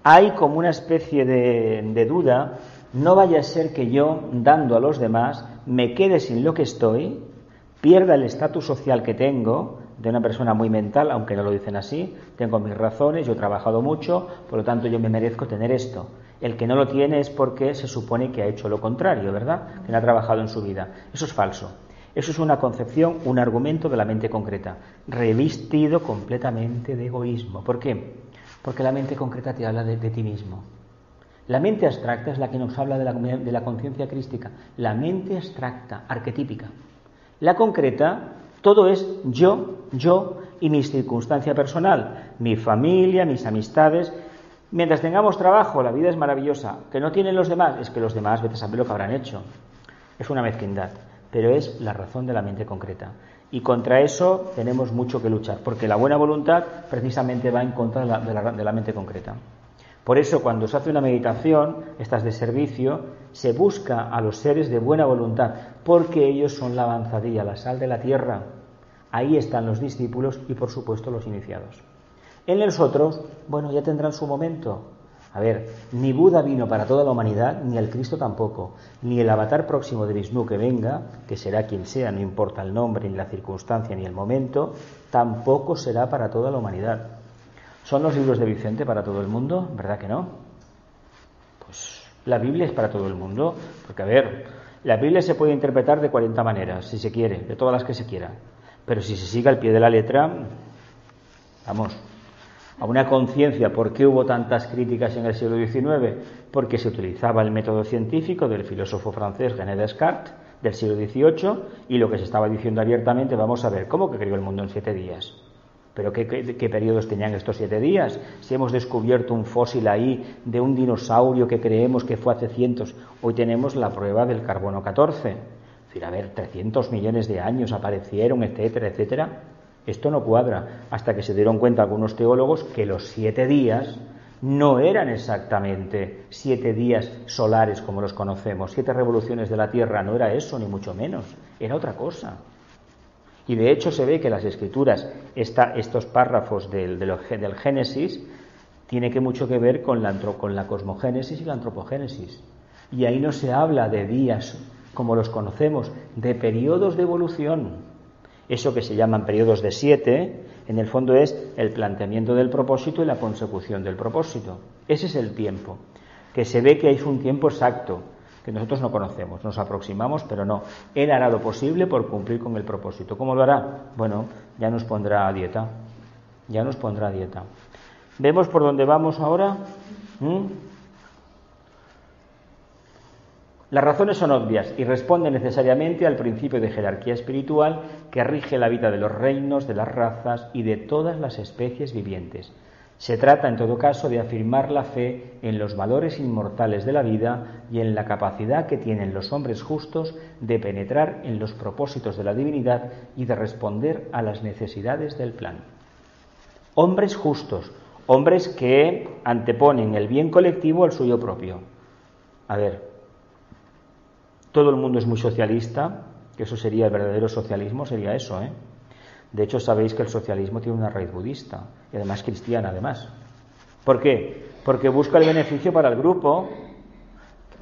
hay como una especie de duda, no vaya a ser que yo, dando a los demás, me quede sin lo que estoy, pierda el estatus social que tengo, de una persona muy mental, aunque no lo dicen así, tengo mis razones, yo he trabajado mucho, por lo tanto yo me merezco tener esto. El que no lo tiene es porque se supone que ha hecho lo contrario, ¿verdad? Que no ha trabajado en su vida. Eso es falso. Eso es una concepción, un argumento de la mente concreta, revestido completamente de egoísmo. ¿Por qué? Porque la mente concreta te habla de ti mismo. La mente abstracta es la que nos habla de la conciencia crística. La mente abstracta, arquetípica. La concreta, todo es yo y mi circunstancia personal, mi familia, mis amistades. Mientras tengamos trabajo, la vida es maravillosa. ¿Que no tienen los demás? Es que los demás, vete a saber lo que habrán hecho. Es una mezquindad, pero es la razón de la mente concreta. Y contra eso tenemos mucho que luchar, porque la buena voluntad precisamente va en contra de la mente concreta. Por eso, cuando se hace una meditación, estas de servicio, se busca a los seres de buena voluntad, porque ellos son la avanzadilla, la sal de la tierra. Ahí están los discípulos y, por supuesto, los iniciados. En los otros, bueno, ya tendrán su momento. A ver, ni Buda vino para toda la humanidad, ni el Cristo tampoco, ni el avatar próximo de Vishnu que venga, que será quien sea, no importa el nombre, ni la circunstancia, ni el momento, tampoco será para toda la humanidad. ¿Son los libros de Vicente para todo el mundo? ¿Verdad que no? Pues la Biblia es para todo el mundo, porque a ver, la Biblia se puede interpretar de 40 maneras, si se quiere, de todas las que se quiera, pero si se sigue al pie de la letra, vamos, a una conciencia. ¿Por qué hubo tantas críticas en el siglo XIX? Porque se utilizaba el método científico del filósofo francés René Descartes del siglo XVIII y lo que se estaba diciendo abiertamente, vamos a ver, ¿cómo que creó el mundo en 7 días? ¿Pero qué periodos tenían estos 7 días? Si hemos descubierto un fósil ahí de un dinosaurio que creemos que fue hace cientos, hoy tenemos la prueba del carbono 14. Es decir, a ver, 300 millones de años aparecieron, etcétera, etcétera. Esto no cuadra, hasta que se dieron cuenta algunos teólogos que los 7 días no eran exactamente 7 días solares como los conocemos, 7 revoluciones de la Tierra, no era eso, ni mucho menos, era otra cosa. Y de hecho se ve que las escrituras, estos párrafos del Génesis, tiene que mucho que ver con la cosmogénesis y la antropogénesis. Y ahí no se habla de días como los conocemos, de periodos de evolución. Eso que se llaman periodos de 7, en el fondo es el planteamiento del propósito y la consecución del propósito. Ese es el tiempo, que se ve que es un tiempo exacto, que nosotros no conocemos, nos aproximamos, pero no. Él hará lo posible por cumplir con el propósito. ¿Cómo lo hará? Bueno, ya nos pondrá a dieta. Ya nos pondrá a dieta. ¿Vemos por dónde vamos ahora? Las razones son obvias y responden necesariamente al principio de jerarquía espiritual que rige la vida de los reinos, de las razas y de todas las especies vivientes. Se trata, en todo caso, de afirmar la fe en los valores inmortales de la vida y en la capacidad que tienen los hombres justos de penetrar en los propósitos de la divinidad y de responder a las necesidades del plan. Hombres justos, hombres que anteponen el bien colectivo al suyo propio. A ver, todo el mundo es muy socialista, que eso sería el verdadero socialismo, sería eso, ¿eh? De hecho, sabéis que el socialismo tiene una raíz budista y además cristiana, además. ¿Por qué? Porque busca el beneficio para el grupo.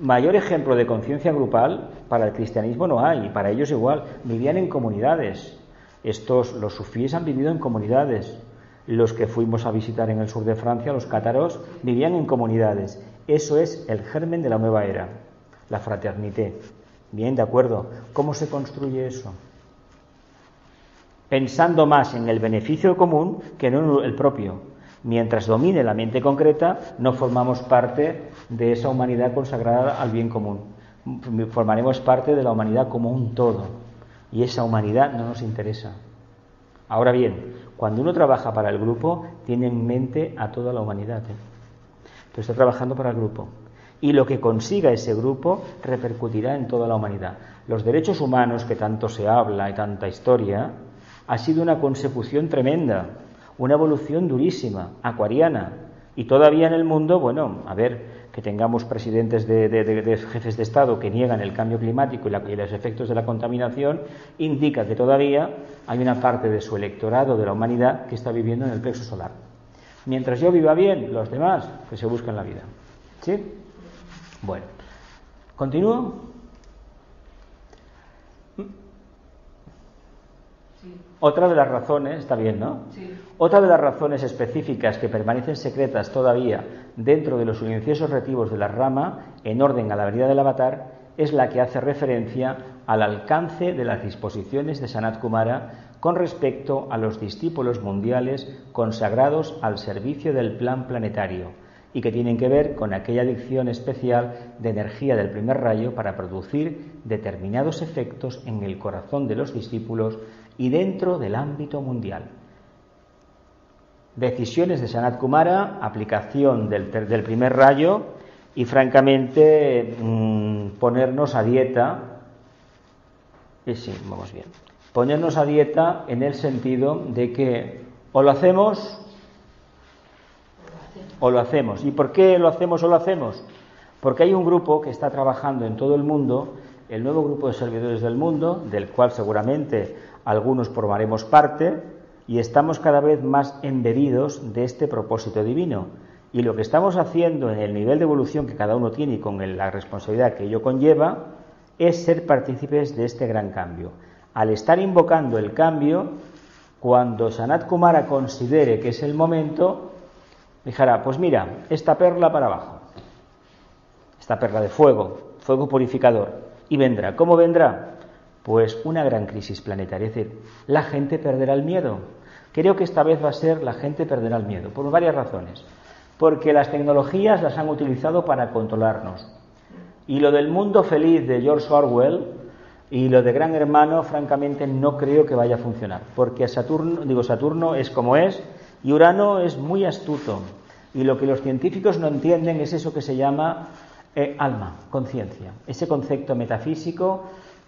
Mayor ejemplo de conciencia grupal para el cristianismo no hay, para ellos igual. Vivían en comunidades. Los sufíes han vivido en comunidades. Los que fuimos a visitar en el sur de Francia, los cátaros, vivían en comunidades. Eso es el germen de la nueva era, la fraternité. Bien, de acuerdo. ¿Cómo se construye eso? Pensando más en el beneficio común que no en el propio. Mientras domine la mente concreta, no formamos parte de esa humanidad consagrada al bien común. Formaremos parte de la humanidad como un todo. Y esa humanidad no nos interesa. Ahora bien, cuando uno trabaja para el grupo, tiene en mente a toda la humanidad. Pero está trabajando para el grupo. Y lo que consiga ese grupo repercutirá en toda la humanidad. Los derechos humanos, que tanto se habla y tanta historia, ha sido una consecución tremenda, una evolución durísima, acuariana. Y todavía en el mundo, bueno, a ver, que tengamos presidentes de jefes de Estado que niegan el cambio climático y los efectos de la contaminación, indica que todavía hay una parte de su electorado, de la humanidad, que está viviendo en el plexo solar. Mientras yo viva bien, los demás, que se buscan la vida. ¿Sí? Bueno, ¿continúo? Sí. Otra de las razones, está bien, ¿no? Sí. Otra de las razones específicas que permanecen secretas todavía dentro de los silenciosos retivos de la rama, en orden a la venida del avatar, es la que hace referencia al alcance de las disposiciones de Sanat Kumara con respecto a los discípulos mundiales consagrados al servicio del plan planetario y que tienen que ver con aquella adicción especial de energía del primer rayo para producir determinados efectos en el corazón de los discípulos y dentro del ámbito mundial. Decisiones de Sanat Kumara, aplicación del primer rayo y francamente ponernos a dieta. Sí, vamos bien. Ponernos a dieta en el sentido de que o lo hacemos o lo hacemos. ¿Y por qué lo hacemos o lo hacemos? Porque hay un grupo que está trabajando en todo el mundo, el nuevo grupo de servidores del mundo, del cual seguramente algunos formaremos parte, y estamos cada vez más embebidos de este propósito divino. Y lo que estamos haciendo en el nivel de evolución que cada uno tiene y con la responsabilidad que ello conlleva, es ser partícipes de este gran cambio. Al estar invocando el cambio, cuando Sanat Kumara considere que es el momento, dijera, pues mira, esta perla para abajo, esta perla de fuego, fuego purificador, y vendrá. ¿Cómo vendrá? Pues una gran crisis planetaria, es decir, la gente perderá el miedo. Creo que esta vez va a ser la gente perderá el miedo, por varias razones. Porque las tecnologías las han utilizado para controlarnos. Y lo del mundo feliz de George Orwell y lo de Gran Hermano, francamente, no creo que vaya a funcionar. Porque Saturno es como es y Urano es muy astuto. Y lo que los científicos no entienden es eso que se llama alma, conciencia. Ese concepto metafísico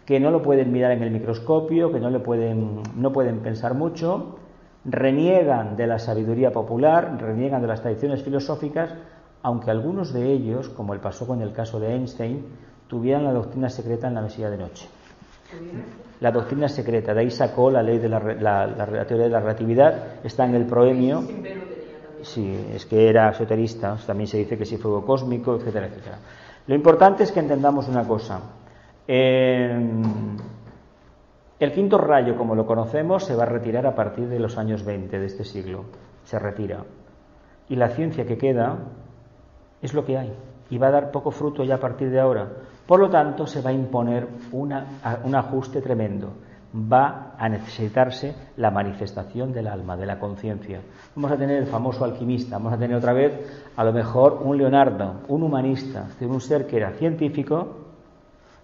que no lo pueden mirar en el microscopio, que no pueden pensar mucho. Reniegan de la sabiduría popular, reniegan de las tradiciones filosóficas, aunque algunos de ellos, como pasó con el caso de Einstein, tuvieran la doctrina secreta en la mesilla de noche. La doctrina secreta, de ahí sacó la ley de la teoría de la relatividad, está en el proemio. Sí, es que era esoterista, también se dice que sí, fuego cósmico, etcétera, etcétera. Lo importante es que entendamos una cosa. El quinto rayo, como lo conocemos, se va a retirar a partir de los años 20 de este siglo. Se retira. Y la ciencia que queda es lo que hay. Y va a dar poco fruto ya a partir de ahora. Por lo tanto, se va a imponer un ajuste tremendo. Va a necesitarse la manifestación del alma, de la conciencia. Vamos a tener el famoso alquimista. Vamos a tener otra vez, a lo mejor, un Leonardo, un humanista, un ser que era científico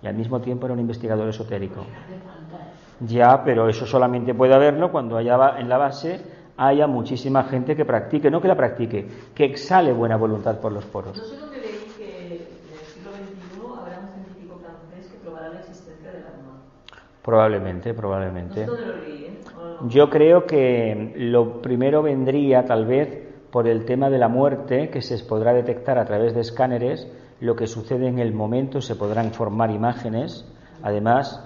y al mismo tiempo era un investigador esotérico. Ya, pero eso solamente puede haberlo cuando haya en la base haya muchísima gente que practique, no que la practique, que exhale buena voluntad por los poros. No sé dónde leí que en el siglo XXI habrá un científico francés que probará la existencia del alma. Probablemente. No sé dónde lo leí, ¿eh? Yo creo que lo primero vendría tal vez por el tema de la muerte, que se podrá detectar a través de escáneres, lo que sucede en el momento, se podrán formar imágenes, además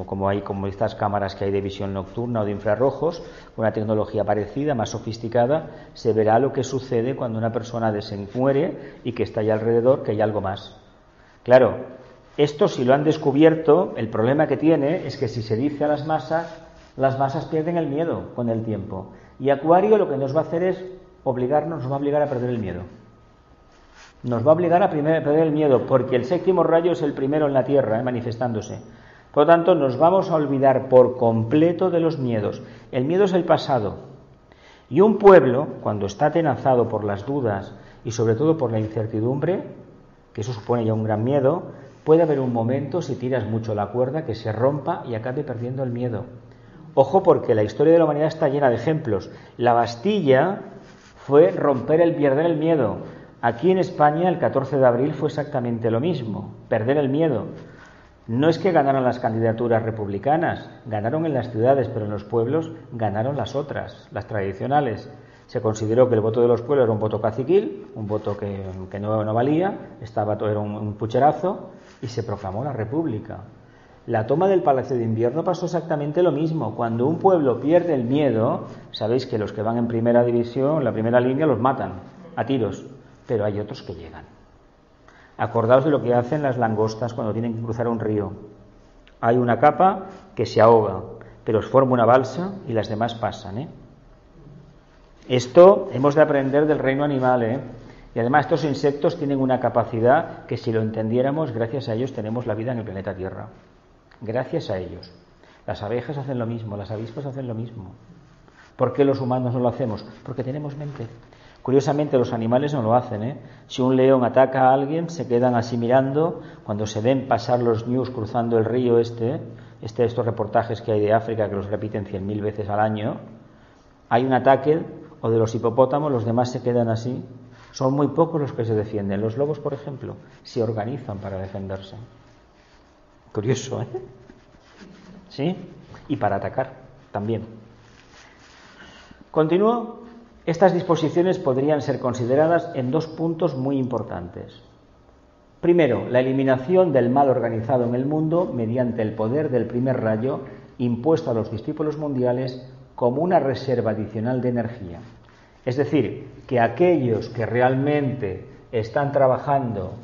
como estas cámaras que hay de visión nocturna o de infrarrojos, una tecnología parecida, más sofisticada, se verá lo que sucede cuando una persona muere y que está allá alrededor, que hay algo más. Claro, esto si lo han descubierto, el problema que tiene es que si se dice a las masas pierden el miedo con el tiempo. Y Acuario lo que nos va a hacer es nos va a obligar a perder el miedo. Nos va a obligar a perder el miedo, porque el séptimo rayo es el primero en la Tierra, manifestándose. Por lo tanto, nos vamos a olvidar por completo de los miedos. El miedo es el pasado. Y un pueblo, cuando está atenazado por las dudas y sobre todo por la incertidumbre, que eso supone ya un gran miedo, puede haber un momento, si tiras mucho la cuerda, que se rompa y acabe perdiendo el miedo. Ojo, porque la historia de la humanidad está llena de ejemplos. La Bastilla fue perder el miedo. Aquí en España, el 14 de abril, fue exactamente lo mismo, perder el miedo. No es que ganaron las candidaturas republicanas, ganaron en las ciudades, pero en los pueblos ganaron las otras, las tradicionales. Se consideró que el voto de los pueblos era un voto caciquil, un voto que no valía, era un pucherazo, y se proclamó la república. La toma del Palacio de Invierno pasó exactamente lo mismo. Cuando un pueblo pierde el miedo, sabéis que los que van en primera división, la primera línea, los matan a tiros, pero hay otros que llegan. Acordaos de lo que hacen las langostas cuando tienen que cruzar un río. Hay una capa que se ahoga, pero forma una balsa y las demás pasan, Esto hemos de aprender del reino animal, Y además estos insectos tienen una capacidad que, si lo entendiéramos, gracias a ellos tenemos la vida en el planeta Tierra. Gracias a ellos. Las abejas hacen lo mismo, las avispas hacen lo mismo. ¿Por qué los humanos no lo hacemos? Porque tenemos mente. Curiosamente los animales no lo hacen, Si un león ataca a alguien, se quedan así mirando. Cuando se ven pasar los ñus cruzando el río estos reportajes que hay de África, que los repiten 100.000 veces al año, hay un ataque, o de los hipopótamos, los demás se quedan así. Son muy pocos los que se defienden. Los lobos, por ejemplo, se organizan para defenderse. Curioso, ¿Sí? Y para atacar también. Continúo. Estas disposiciones podrían ser consideradas en dos puntos muy importantes. Primero, la eliminación del mal organizado en el mundo mediante el poder del primer rayo impuesto a los discípulos mundiales como una reserva adicional de energía. Es decir, que aquellos que realmente están trabajando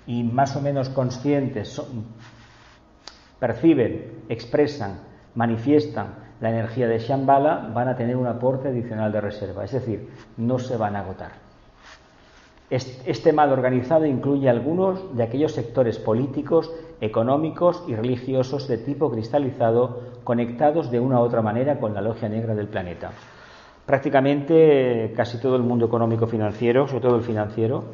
y más o menos conscientes perciben, expresan, manifiestan la energía de Shambhala, van a tener un aporte adicional de reserva, es decir, no se van a agotar. Este mal organizado incluye algunos de aquellos sectores políticos, económicos y religiosos de tipo cristalizado conectados de una u otra manera con la logia negra del planeta. Prácticamente casi todo el mundo económico-financiero, sobre todo el financiero,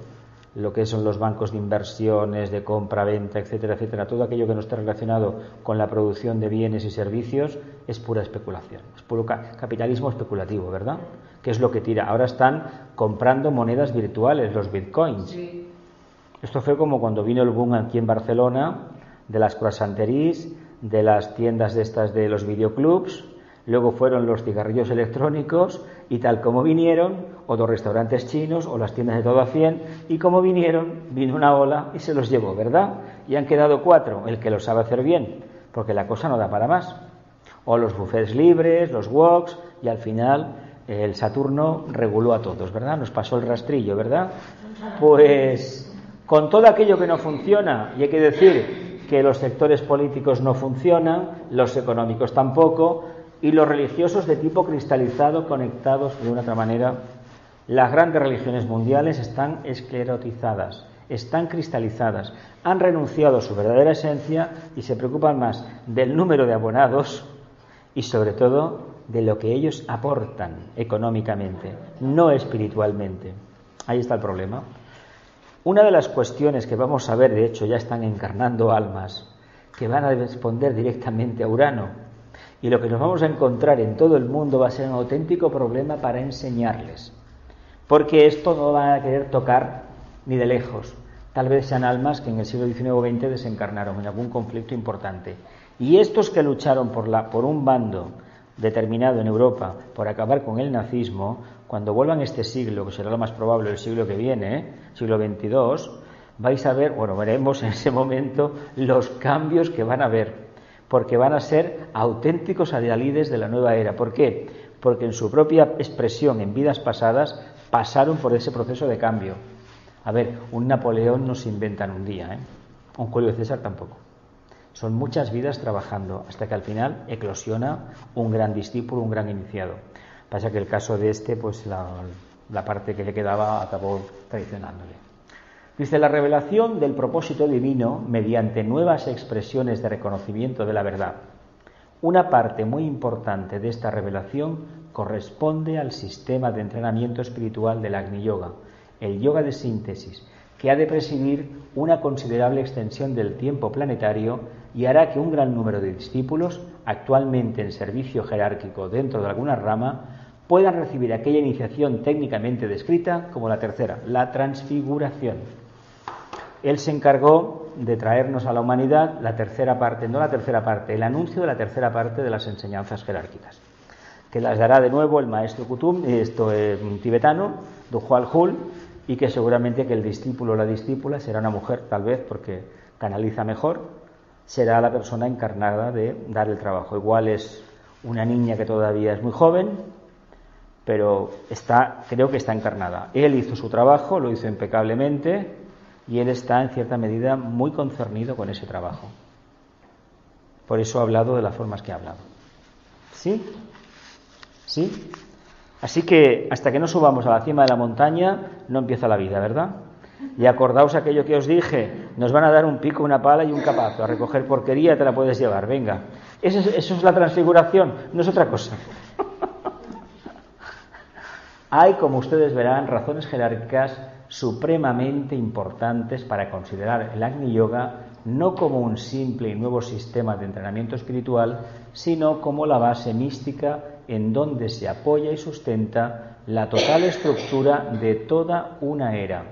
lo que son los bancos de inversiones, de compra, venta, etcétera, etcétera, todo aquello que no esté relacionado con la producción de bienes y servicios es pura especulación, es puro capitalismo especulativo, ¿verdad? ¿Qué es lo que tira? Ahora están comprando monedas virtuales, los bitcoins. Sí. Esto fue como cuando vino el boom aquí en Barcelona de las croissanteries, de las tiendas estas de los videoclubs. Luego fueron los cigarrillos electrónicos y tal como vinieron, o los restaurantes chinos o las tiendas de todo a 100, y como vinieron, vino una ola y se los llevó, ¿verdad? Y han quedado 4, el que lo sabe hacer bien, porque la cosa no da para más. O los buffets libres, los woks, y al final el Saturno reguló a todos, ¿verdad? Nos pasó el rastrillo, ¿verdad? Pues con todo aquello que no funciona, y hay que decir que los sectores políticos no funcionan, los económicos tampoco, y los religiosos de tipo cristalizado conectados de una otra manera. Las grandes religiones mundiales están esclerotizadas, están cristalizadas, han renunciado a su verdadera esencia y se preocupan más del número de abonados y sobre todo de lo que ellos aportan económicamente, no espiritualmente. Ahí está el problema. Una de las cuestiones que vamos a ver, de hecho ya están encarnando almas que van a responder directamente a Urano. Y lo que nos vamos a encontrar en todo el mundo va a ser un auténtico problema para enseñarles. Porque esto no van a querer tocar ni de lejos. Tal vez sean almas que en el siglo XIX o XX desencarnaron en algún conflicto importante. Y estos que lucharon por un bando determinado en Europa por acabar con el nazismo, cuando vuelvan este siglo, que será lo más probable el siglo que viene, siglo XXII, vais a ver, veremos en ese momento los cambios que van a haber. Porque van a ser auténticos adalides de la nueva era. ¿Por qué? Porque en su propia expresión en vidas pasadas pasaron por ese proceso de cambio. A ver, un Napoleón no se inventa en un día, un Julio César tampoco. Son muchas vidas trabajando hasta que al final eclosiona un gran discípulo, un gran iniciado. Pasa que el caso de pues la parte que le quedaba acabó traicionándole. Dice, la revelación del propósito divino mediante nuevas expresiones de reconocimiento de la verdad. Una parte muy importante de esta revelación corresponde al sistema de entrenamiento espiritual del Agni Yoga, el yoga de síntesis, que ha de presidir una considerable extensión del tiempo planetario y hará que un gran número de discípulos, actualmente en servicio jerárquico dentro de alguna rama, puedan recibir aquella iniciación técnicamente descrita como la tercera, la transfiguración. Él se encargó de traernos a la humanidad la tercera parte, no la tercera parte, el anuncio de la tercera parte de las enseñanzas jerárquicas, que las dará de nuevo el maestro Kutum, tibetano, Dujwal Hul, y que seguramente que el discípulo o la discípula será una mujer, tal vez porque canaliza mejor, será la persona encarnada de dar el trabajo. Igual es una niña que todavía es muy joven, pero creo que está encarnada. Él hizo su trabajo, lo hizo impecablemente, y él está en cierta medida muy concernido con ese trabajo. Por eso ha hablado de las formas que ha hablado. ¿Sí? ¿Sí? Así que hasta que no subamos a la cima de la montaña no empieza la vida, ¿verdad? Y acordaos aquello que os dije, nos van a dar un pico, una pala y un capazo, a recoger porquería te la puedes llevar, venga. Eso es la transfiguración, no es otra cosa. Hay, como ustedes verán, razones jerárquicas supremamente importantes para considerar el Agni Yoga no como un simple y nuevo sistema de entrenamiento espiritual, sino como la base mística en donde se apoya y sustenta la total estructura de toda una era.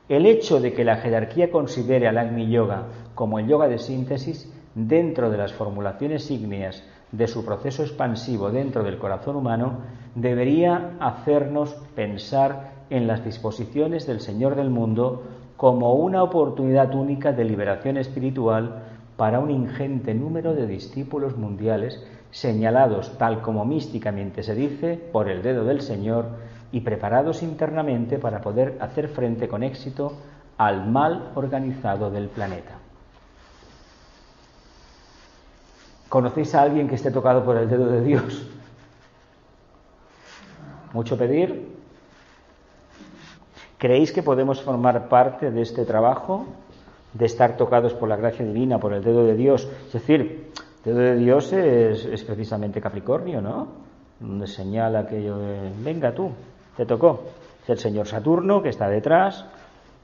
El hecho de que la jerarquía considere al Agni Yoga como el yoga de síntesis dentro de las formulaciones ígneas de su proceso expansivo dentro del corazón humano debería hacernos pensar en las disposiciones del Señor del mundo como una oportunidad única de liberación espiritual para un ingente número de discípulos mundiales señalados, tal como místicamente se dice, por el dedo del Señor y preparados internamente para poder hacer frente con éxito al mal organizado del planeta. ¿Conocéis a alguien que esté tocado por el dedo de Dios? ¿Mucho pedir? ¿Creéis que podemos formar parte de este trabajo, de estar tocados por la gracia divina, por el dedo de Dios? Es decir, el dedo de Dios es precisamente Capricornio, ¿no? Donde señala aquello de, venga tú, te tocó. Es el señor Saturno que está detrás,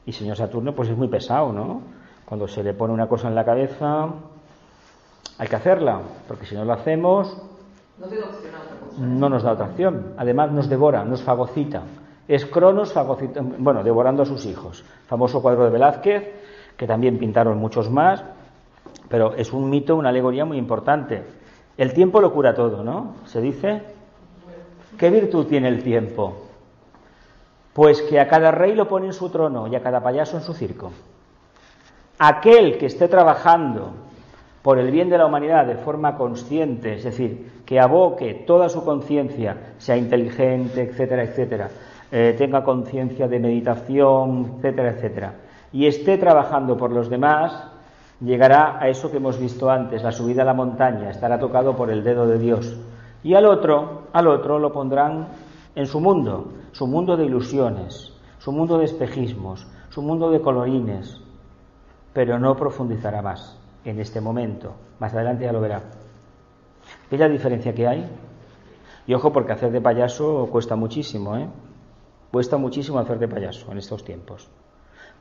y el señor Saturno pues es muy pesado, ¿no? Cuando se le pone una cosa en la cabeza, hay que hacerla, porque si no lo hacemos, no nos da otra opción. Además nos devora, nos fagocita. Es Cronos devorando a sus hijos. Famoso cuadro de Velázquez, que también pintaron muchos más, pero es un mito, una alegoría muy importante. El tiempo lo cura todo, ¿no? Se dice. ¿Qué virtud tiene el tiempo? Pues que a cada rey lo pone en su trono y a cada payaso en su circo. Aquel que esté trabajando por el bien de la humanidad de forma consciente, es decir, que aboque toda su conciencia, sea inteligente, etcétera, etcétera, tenga conciencia de meditación, etcétera, etcétera, y esté trabajando por los demás, llegará a eso que hemos visto antes, la subida a la montaña, estará tocado por el dedo de Dios. Y al otro lo pondrán en su mundo de ilusiones, su mundo de espejismos, su mundo de colorines, pero no profundizará más en este momento. Más adelante ya lo verá. ¿Veis la diferencia que hay? Y ojo, porque hacer de payaso cuesta muchísimo, ¿eh? Cuesta muchísimo hacer de payaso en estos tiempos.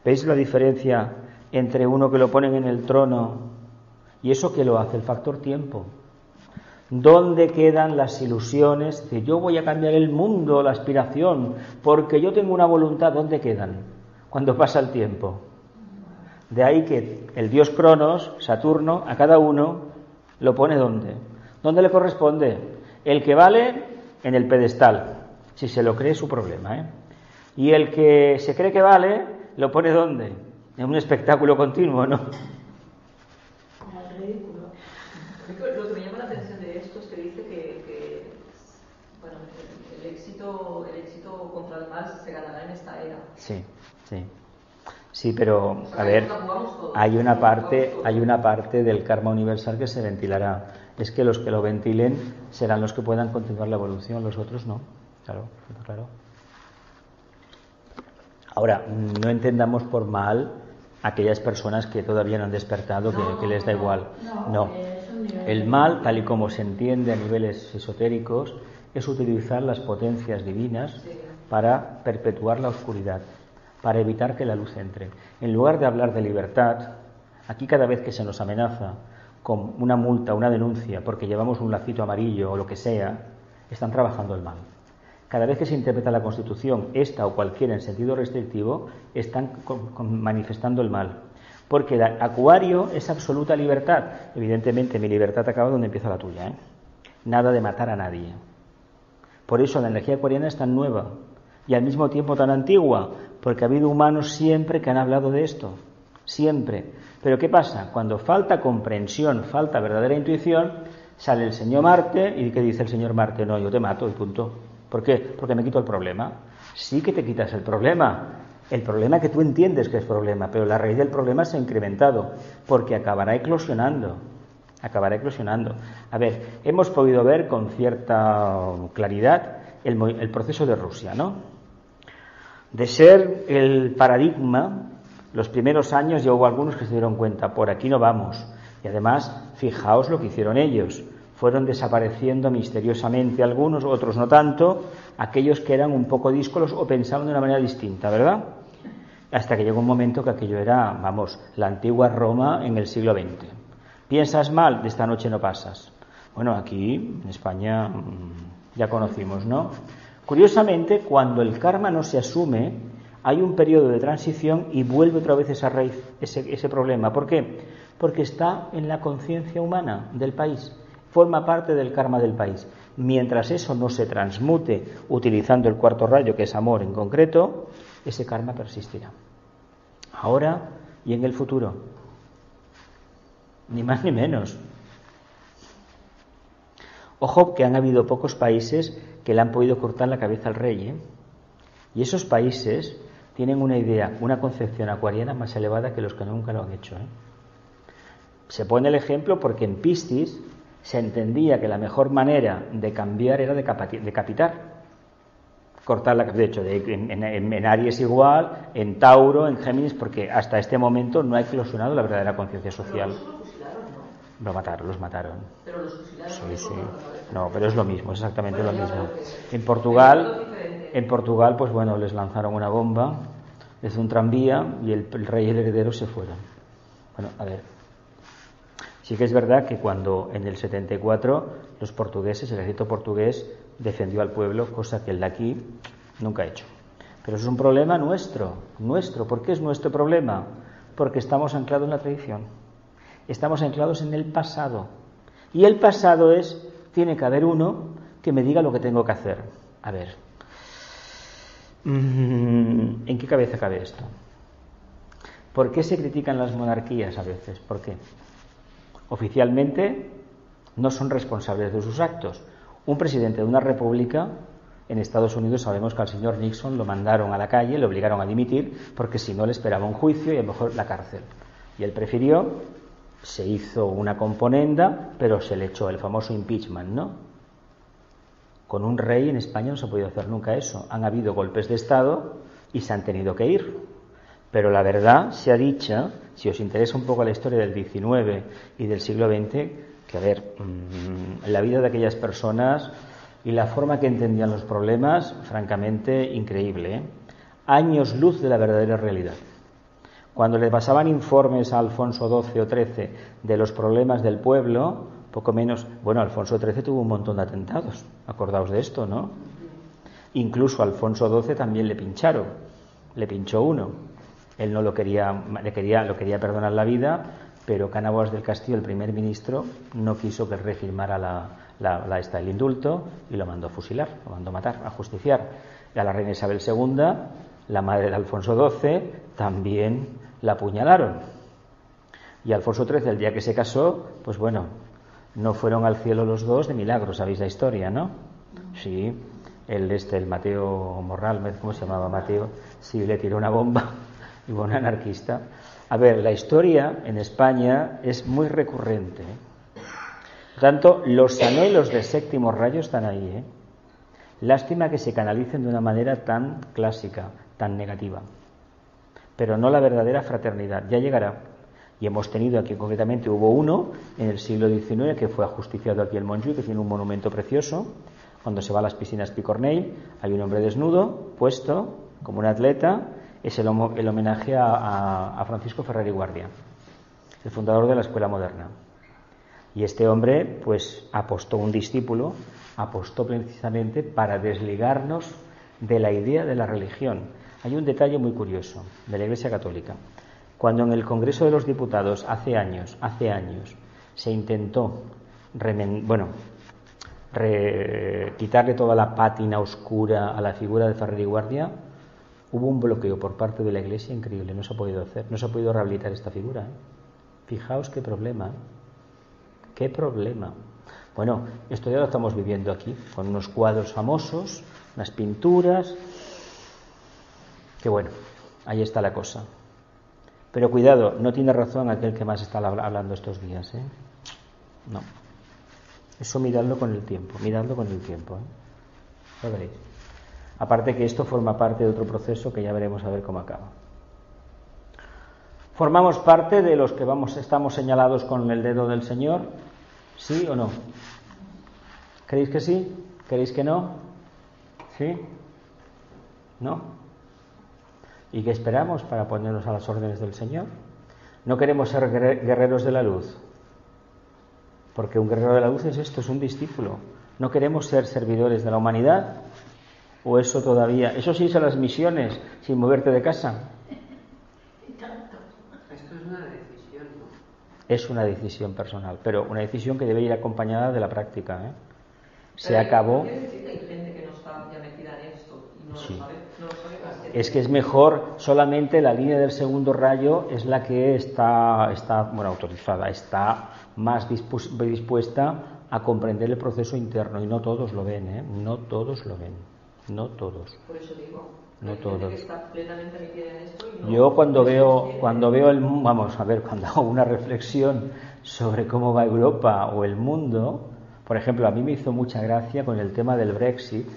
¿Veis la diferencia entre uno que lo ponen en el trono y eso que lo hace? El factor tiempo. ¿Dónde quedan las ilusiones de yo voy a cambiar el mundo, la aspiración, porque yo tengo una voluntad? ¿Dónde quedan? Cuando pasa el tiempo. De ahí que el dios Cronos, Saturno, a cada uno lo pone ¿dónde? ¿Dónde le corresponde? El que vale, en el pedestal. Si se lo cree, es su problema, ¿eh? Y el que se cree que vale, lo pone ¿dónde? En un espectáculo continuo, ¿no? Lo que me llama la atención de esto es que dice que el éxito contra el mal se ganará en esta era. Sí, sí. Sí, pero a ver, hay una parte del karma universal que se ventilará. Es que los que lo ventilen serán los que puedan continuar la evolución, los otros no. Claro. Ahora, no entendamos por mal aquellas personas que todavía no han despertado, que les da igual. No. El mal, tal y como se entiende a niveles esotéricos, es utilizar las potencias divinas para perpetuar la oscuridad, para evitar que la luz entre. En lugar de hablar de libertad, aquí cada vez que se nos amenaza con una multa, una denuncia, porque llevamos un lacito amarillo o lo que sea, están trabajando el mal. Cada vez que se interpreta la Constitución, esta o cualquiera en sentido restrictivo, están manifestando el mal. Porque el Acuario es absoluta libertad. Evidentemente mi libertad acaba donde empieza la tuya, ¿eh? Nada de matar a nadie. Por eso la energía acuariana es tan nueva y al mismo tiempo tan antigua, porque ha habido humanos siempre que han hablado de esto, siempre. Pero ¿qué pasa? Cuando falta comprensión, falta verdadera intuición, sale el señor Marte y ¿qué dice el señor Marte? No, yo te mato y punto. ¿Por qué? Porque me quito el problema. Sí que te quitas el problema que tú entiendes que es problema, pero la raíz del problema se ha incrementado, porque acabará eclosionando. acabará eclosionando. A ver, hemos podido ver con cierta claridad el proceso de Rusia, ¿no? De ser el paradigma, los primeros años ya hubo algunos que se dieron cuenta, por aquí no vamos. Y además, fijaos lo que hicieron ellos. Fueron desapareciendo misteriosamente algunos, otros no tanto, aquellos que eran un poco díscolos o pensaban de una manera distinta, ¿verdad? Hasta que llegó un momento que aquello era, vamos, la antigua Roma en el siglo XX. ¿Piensas mal? De esta noche no pasas. Bueno, aquí en España ya conocimos, ¿no? Curiosamente, cuando el karma no se asume, hay un periodo de transición y vuelve otra vez esa raíz, ese problema. ¿Por qué? Porque está en la conciencia humana del país, forma parte del karma del país. Mientras eso no se transmute utilizando el cuarto rayo, que es amor en concreto, ese karma persistirá. Ahora y en el futuro. Ni más ni menos. Ojo que han habido pocos países que le han podido cortar la cabeza al rey, ¿eh? Y esos países tienen una idea, una concepción acuariana más elevada que los que nunca lo han hecho, ¿eh? Se pone el ejemplo porque en Piscis se entendía que la mejor manera de cambiar era decapitar. Cortar la cabeza. De hecho, en Aries igual, en Tauro, en Géminis, porque hasta este momento no ha eclosionado la verdadera conciencia social. Los mataron. Pero los fusilaron. Sí. No, pero es lo mismo, es exactamente lo mismo. En Portugal, pues bueno, les lanzaron una bomba desde un tranvía y el rey y el heredero se fueron. Bueno, a ver. Sí que es verdad que cuando en el 74 los portugueses, el ejército portugués defendió al pueblo, cosa que el de aquí nunca ha hecho. Pero eso es un problema nuestro. ¿Por qué es nuestro problema? Porque estamos anclados en la tradición. Estamos anclados en el pasado. Y el pasado tiene que haber uno que me diga lo que tengo que hacer. A ver, ¿en qué cabeza cabe esto? ¿Por qué se critican las monarquías a veces? ¿Por qué? Oficialmente no son responsables de sus actos. Un presidente de una república, en Estados Unidos sabemos que al señor Nixon lo mandaron a la calle, le obligaron a dimitir, porque si no le esperaba un juicio y a lo mejor la cárcel. Y él prefirió, se hizo una componenda, pero se le echó el famoso impeachment, ¿no? Con un rey en España no se ha podido hacer nunca eso. Han habido golpes de Estado y se han tenido que ir. Pero la verdad sea dicha, si os interesa un poco la historia del XIX y del siglo XX, que a ver, la vida de aquellas personas y la forma que entendían los problemas, francamente increíble, ¿eh? Años luz de la verdadera realidad. Cuando le pasaban informes a Alfonso XII o XIII de los problemas del pueblo, poco menos, bueno, Alfonso XIII tuvo un montón de atentados, acordaos de esto, ¿no? Incluso a Alfonso XII también le pincharon, le pinchó uno. Él no lo quería perdonar la vida, pero Cánovas del Castillo, el primer ministro, no quiso que el rey firmara el indulto y lo mandó a fusilar, lo mandó a matar, a justiciar. Y a la reina Isabel II, la madre de Alfonso XII, también la apuñalaron. Y Alfonso XIII, el día que se casó, pues bueno, no fueron al cielo los dos de milagro, sabéis la historia, ¿no? Sí, el Mateo Morral, ¿cómo se llamaba Mateo? Sí, le tiró una bomba. Y un anarquista. A ver, la historia en España es muy recurrente, ¿eh? Por tanto, los anhelos del séptimo rayo están ahí, ¿eh? Lástima que se canalicen de una manera tan clásica, tan negativa. Pero no la verdadera fraternidad. Ya llegará. Y hemos tenido aquí, concretamente, hubo uno en el siglo XIX que fue ajusticiado aquí en Montjuïc, que tiene un monumento precioso. Cuando se va a las piscinas Picornell, hay un hombre desnudo, puesto, como un atleta. Es el homenaje a Francisco Ferrer y Guardia, el fundador de la Escuela Moderna. Y este hombre, pues, un discípulo, apostó precisamente para desligarnos de la idea de la religión. Hay un detalle muy curioso de la Iglesia Católica. Cuando en el Congreso de los Diputados hace años, se intentó quitarle toda la pátina oscura a la figura de Ferrer y Guardia, hubo un bloqueo por parte de la Iglesia increíble, no se ha podido hacer, no se ha podido rehabilitar esta figura, ¿eh? Fijaos qué problema, qué problema. Bueno, esto ya lo estamos viviendo aquí, con unos cuadros famosos, unas pinturas, que bueno, ahí está la cosa. Pero cuidado, no tiene razón aquel que más está hablando estos días, ¿eh? No. Eso miradlo con el tiempo, Lo veréis. Aparte que esto forma parte de otro proceso que ya veremos a ver cómo acaba. ¿Formamos parte de los que estamos señalados con el dedo del Señor? ¿Sí o no? ¿Creéis que sí? ¿Creéis que no? ¿Sí? ¿No? ¿Y qué esperamos para ponernos a las órdenes del Señor? No queremos ser guerreros de la luz, porque un guerrero de la luz es esto, es un discípulo. No queremos ser servidores de la humanidad, o eso todavía, eso sí son las misiones, sin moverte de casa. Esto es una decisión, ¿no? Es una decisión personal, pero una decisión que debe ir acompañada de la práctica, ¿eh? Se acabó. ¿Quiere decir que hay gente que no está ya metida en esto y no Sí. lo sabe? No lo sabe más Es que es mejor, solamente la línea del segundo rayo es la que está autorizada, está más dispuesta a comprender el proceso interno, y no todos lo ven, ¿eh? No todos lo ven, no todos. Por eso digo, No hay todos. gente que está plenamente metida en esto y no, Yo cuando veo cuando hago una reflexión sobre cómo va Europa o el mundo, por ejemplo, a mí me hizo mucha gracia con el tema del Brexit,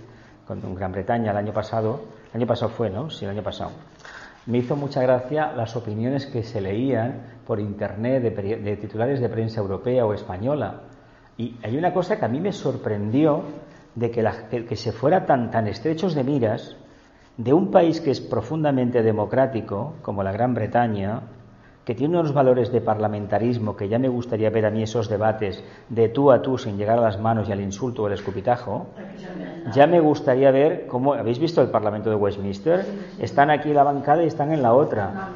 con Gran Bretaña el año pasado fue, ¿no? Sí, el año pasado. Me hizo mucha gracia las opiniones que se leían por internet de titulares de prensa europea o española. Y hay una cosa que a mí me sorprendió, de que se fuera tan estrechos de miras de un país que es profundamente democrático, como la Gran Bretaña, que tiene unos valores de parlamentarismo que ya me gustaría ver a mí esos debates de tú a tú sin llegar a las manos y al insulto o al escupitajo. Ya me gustaría ver cómo, ¿habéis visto el Parlamento de Westminster? Están aquí en la bancada y están en la otra.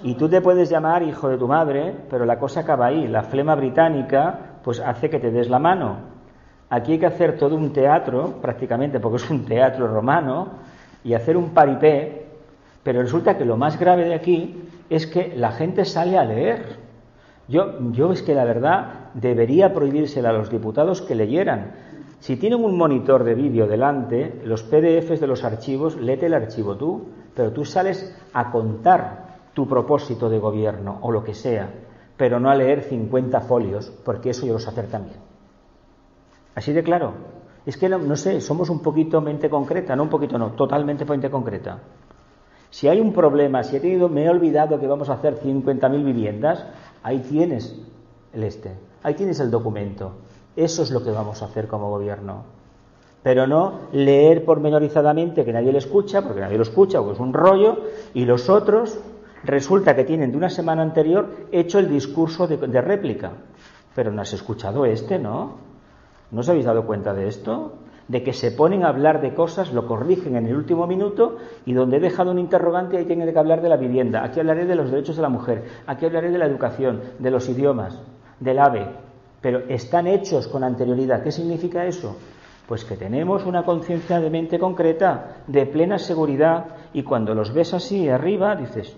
Y tú te puedes llamar hijo de tu madre, pero la cosa acaba ahí. La flema británica pues hace que te des la mano. Aquí hay que hacer todo un teatro, prácticamente, porque es un teatro romano, y hacer un paripé, pero resulta que lo más grave de aquí es que la gente sale a leer. Yo es que la verdad debería prohibírsela a los diputados que leyeran. Si tienen un monitor de vídeo delante, los PDFs de los archivos, léete el archivo tú, pero tú sales a contar tu propósito de gobierno o lo que sea, pero no a leer 50 folios, porque eso yo lo sé hacer también. Así de claro. Es que no sé, somos un poquito mente concreta, no un poquito, no, totalmente mente concreta. Si hay un problema, me he olvidado que vamos a hacer 50.000 viviendas, ahí tienes ahí tienes el documento. Eso es lo que vamos a hacer como gobierno. Pero no leer pormenorizadamente que nadie le escucha, porque nadie lo escucha, porque es un rollo, y los otros resulta que tienen de una semana anterior hecho el discurso de réplica. Pero no has escuchado ¿no? ¿No os habéis dado cuenta de esto? De que se ponen a hablar de cosas, lo corrigen en el último minuto, y donde he dejado un interrogante ahí tienen que hablar de la vivienda, aquí hablaré de los derechos de la mujer, aquí hablaré de la educación, de los idiomas, del AVE, pero están hechos con anterioridad. ¿Qué significa eso? Pues que tenemos una conciencia de mente concreta, de plena seguridad, y cuando los ves así arriba dices,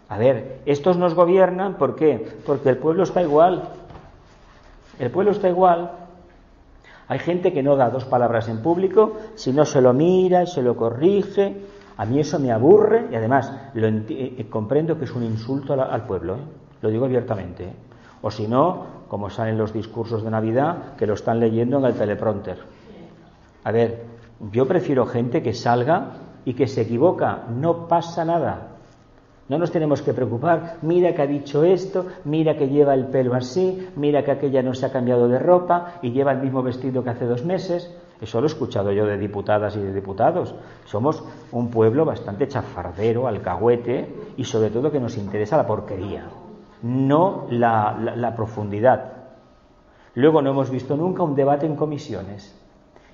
a ver, estos nos gobiernan, ¿por qué? Porque el pueblo está igual. El pueblo está igual. Hay gente que no da dos palabras en público, si no se lo mira, se lo corrige. A mí eso me aburre y además comprendo que es un insulto al pueblo, lo digo abiertamente. O si no, como salen los discursos de Navidad, que lo están leyendo en el teleprompter. A ver, yo prefiero gente que salga y que se equivoca, no pasa nada. No nos tenemos que preocupar, mira que ha dicho esto, mira que lleva el pelo así, mira que aquella no se ha cambiado de ropa y lleva el mismo vestido que hace 2 meses. Eso lo he escuchado yo de diputadas y de diputados. Somos un pueblo bastante chafardero, alcahuete, y sobre todo que nos interesa la porquería, no la profundidad. Luego no hemos visto nunca un debate en comisiones.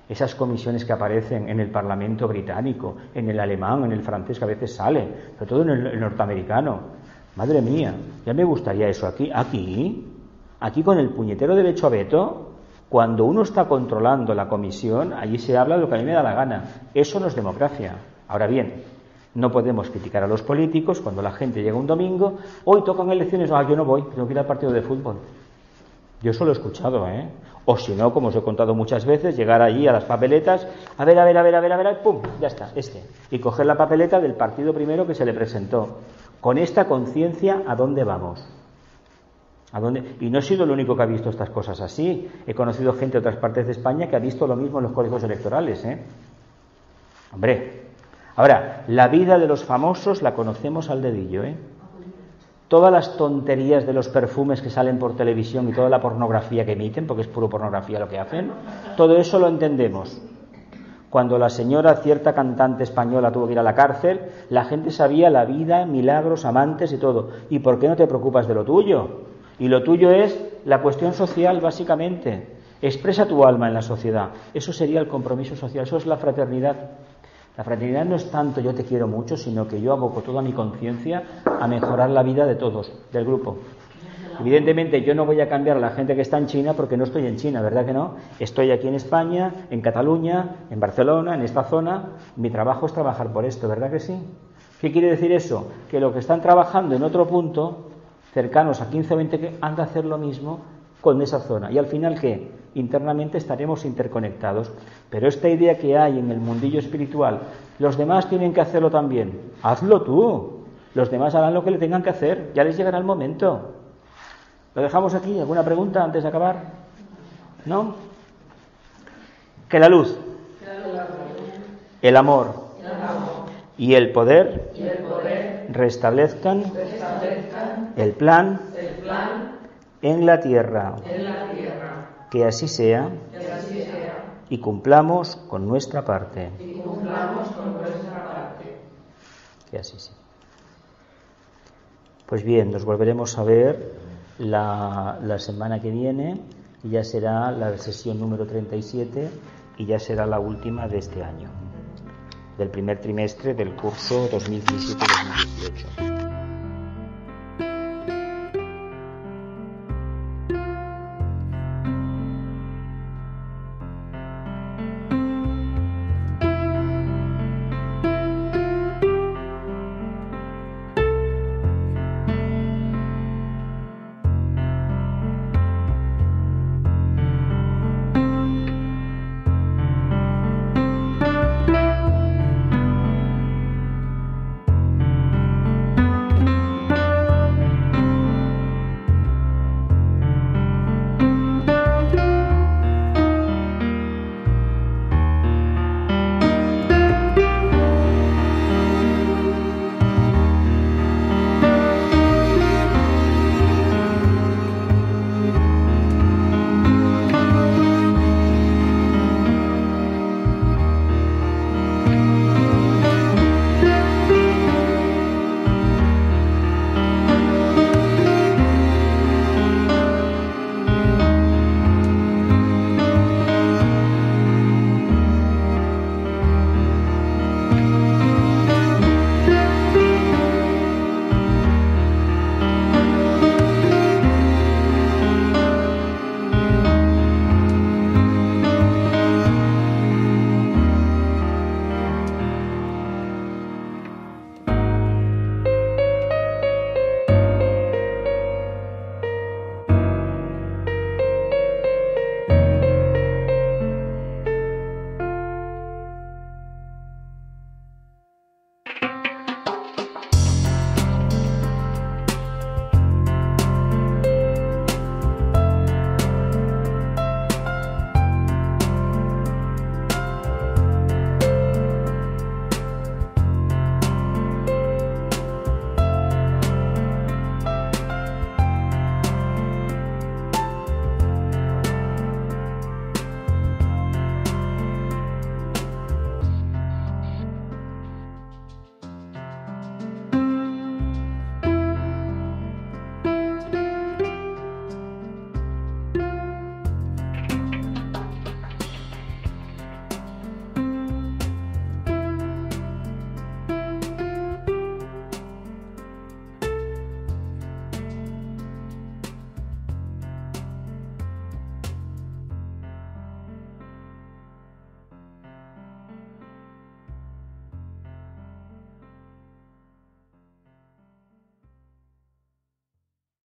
Esas comisiones que aparecen en el Parlamento británico, en el alemán, en el francés, que a veces sale, sobre todo en el norteamericano. Madre mía, ya me gustaría eso aquí con el puñetero derecho a veto. Cuando uno está controlando la comisión, allí se habla de lo que a mí me da la gana. Eso no es democracia. Ahora bien, no podemos criticar a los políticos cuando la gente llega un domingo, hoy tocan elecciones, yo no voy, tengo que ir al partido de fútbol. Yo eso lo he escuchado, O si no, como os he contado muchas veces, llegar allí a las papeletas, a ver, pum, ya está, y coger la papeleta del partido primero que se le presentó. Con esta conciencia, ¿a dónde vamos? Y no he sido el único que ha visto estas cosas así. He conocido gente de otras partes de España que ha visto lo mismo en los colegios electorales, ¿eh? Hombre, ahora, la vida de los famosos la conocemos al dedillo, ¿eh? Todas las tonterías de los perfumes que salen por televisión y toda la pornografía que emiten, porque es puro pornografía lo que hacen, todo eso lo entendemos. Cuando la señora, cierta cantante española, tuvo que ir a la cárcel, la gente sabía la vida, milagros, amantes y todo. ¿Y por qué no te preocupas de lo tuyo? Y lo tuyo es la cuestión social, básicamente. Expresa tu alma en la sociedad. Eso sería el compromiso social, eso es la fraternidad. La fraternidad no es tanto yo te quiero mucho, sino que yo aboco toda mi conciencia a mejorar la vida de todos, del grupo. Evidentemente yo no voy a cambiar a la gente que está en China porque no estoy en China, ¿verdad que no? Estoy aquí en España, en Cataluña, en Barcelona, en esta zona. Mi trabajo es trabajar por esto, ¿verdad que sí? ¿Qué quiere decir eso? Que los que están trabajando en otro punto, cercanos a 15 o 20, han de hacer lo mismo con esa zona. ¿Y al final qué? Internamente estaremos interconectados. Pero esta idea que hay en el mundillo espiritual, los demás tienen que hacerlo también. Hazlo tú. Los demás harán lo que le tengan que hacer. Ya les llegará el momento. ¿Lo dejamos aquí? ¿Alguna pregunta antes de acabar? ¿No? Que la luz, el amor y el poder restablezcan el plan en la tierra. Que así sea y cumplamos con nuestra parte. Que así sea. Pues bien, nos volveremos a ver la semana que viene, y ya será la sesión número 37 y ya será la última de este año, del primer trimestre del curso 2017-2018.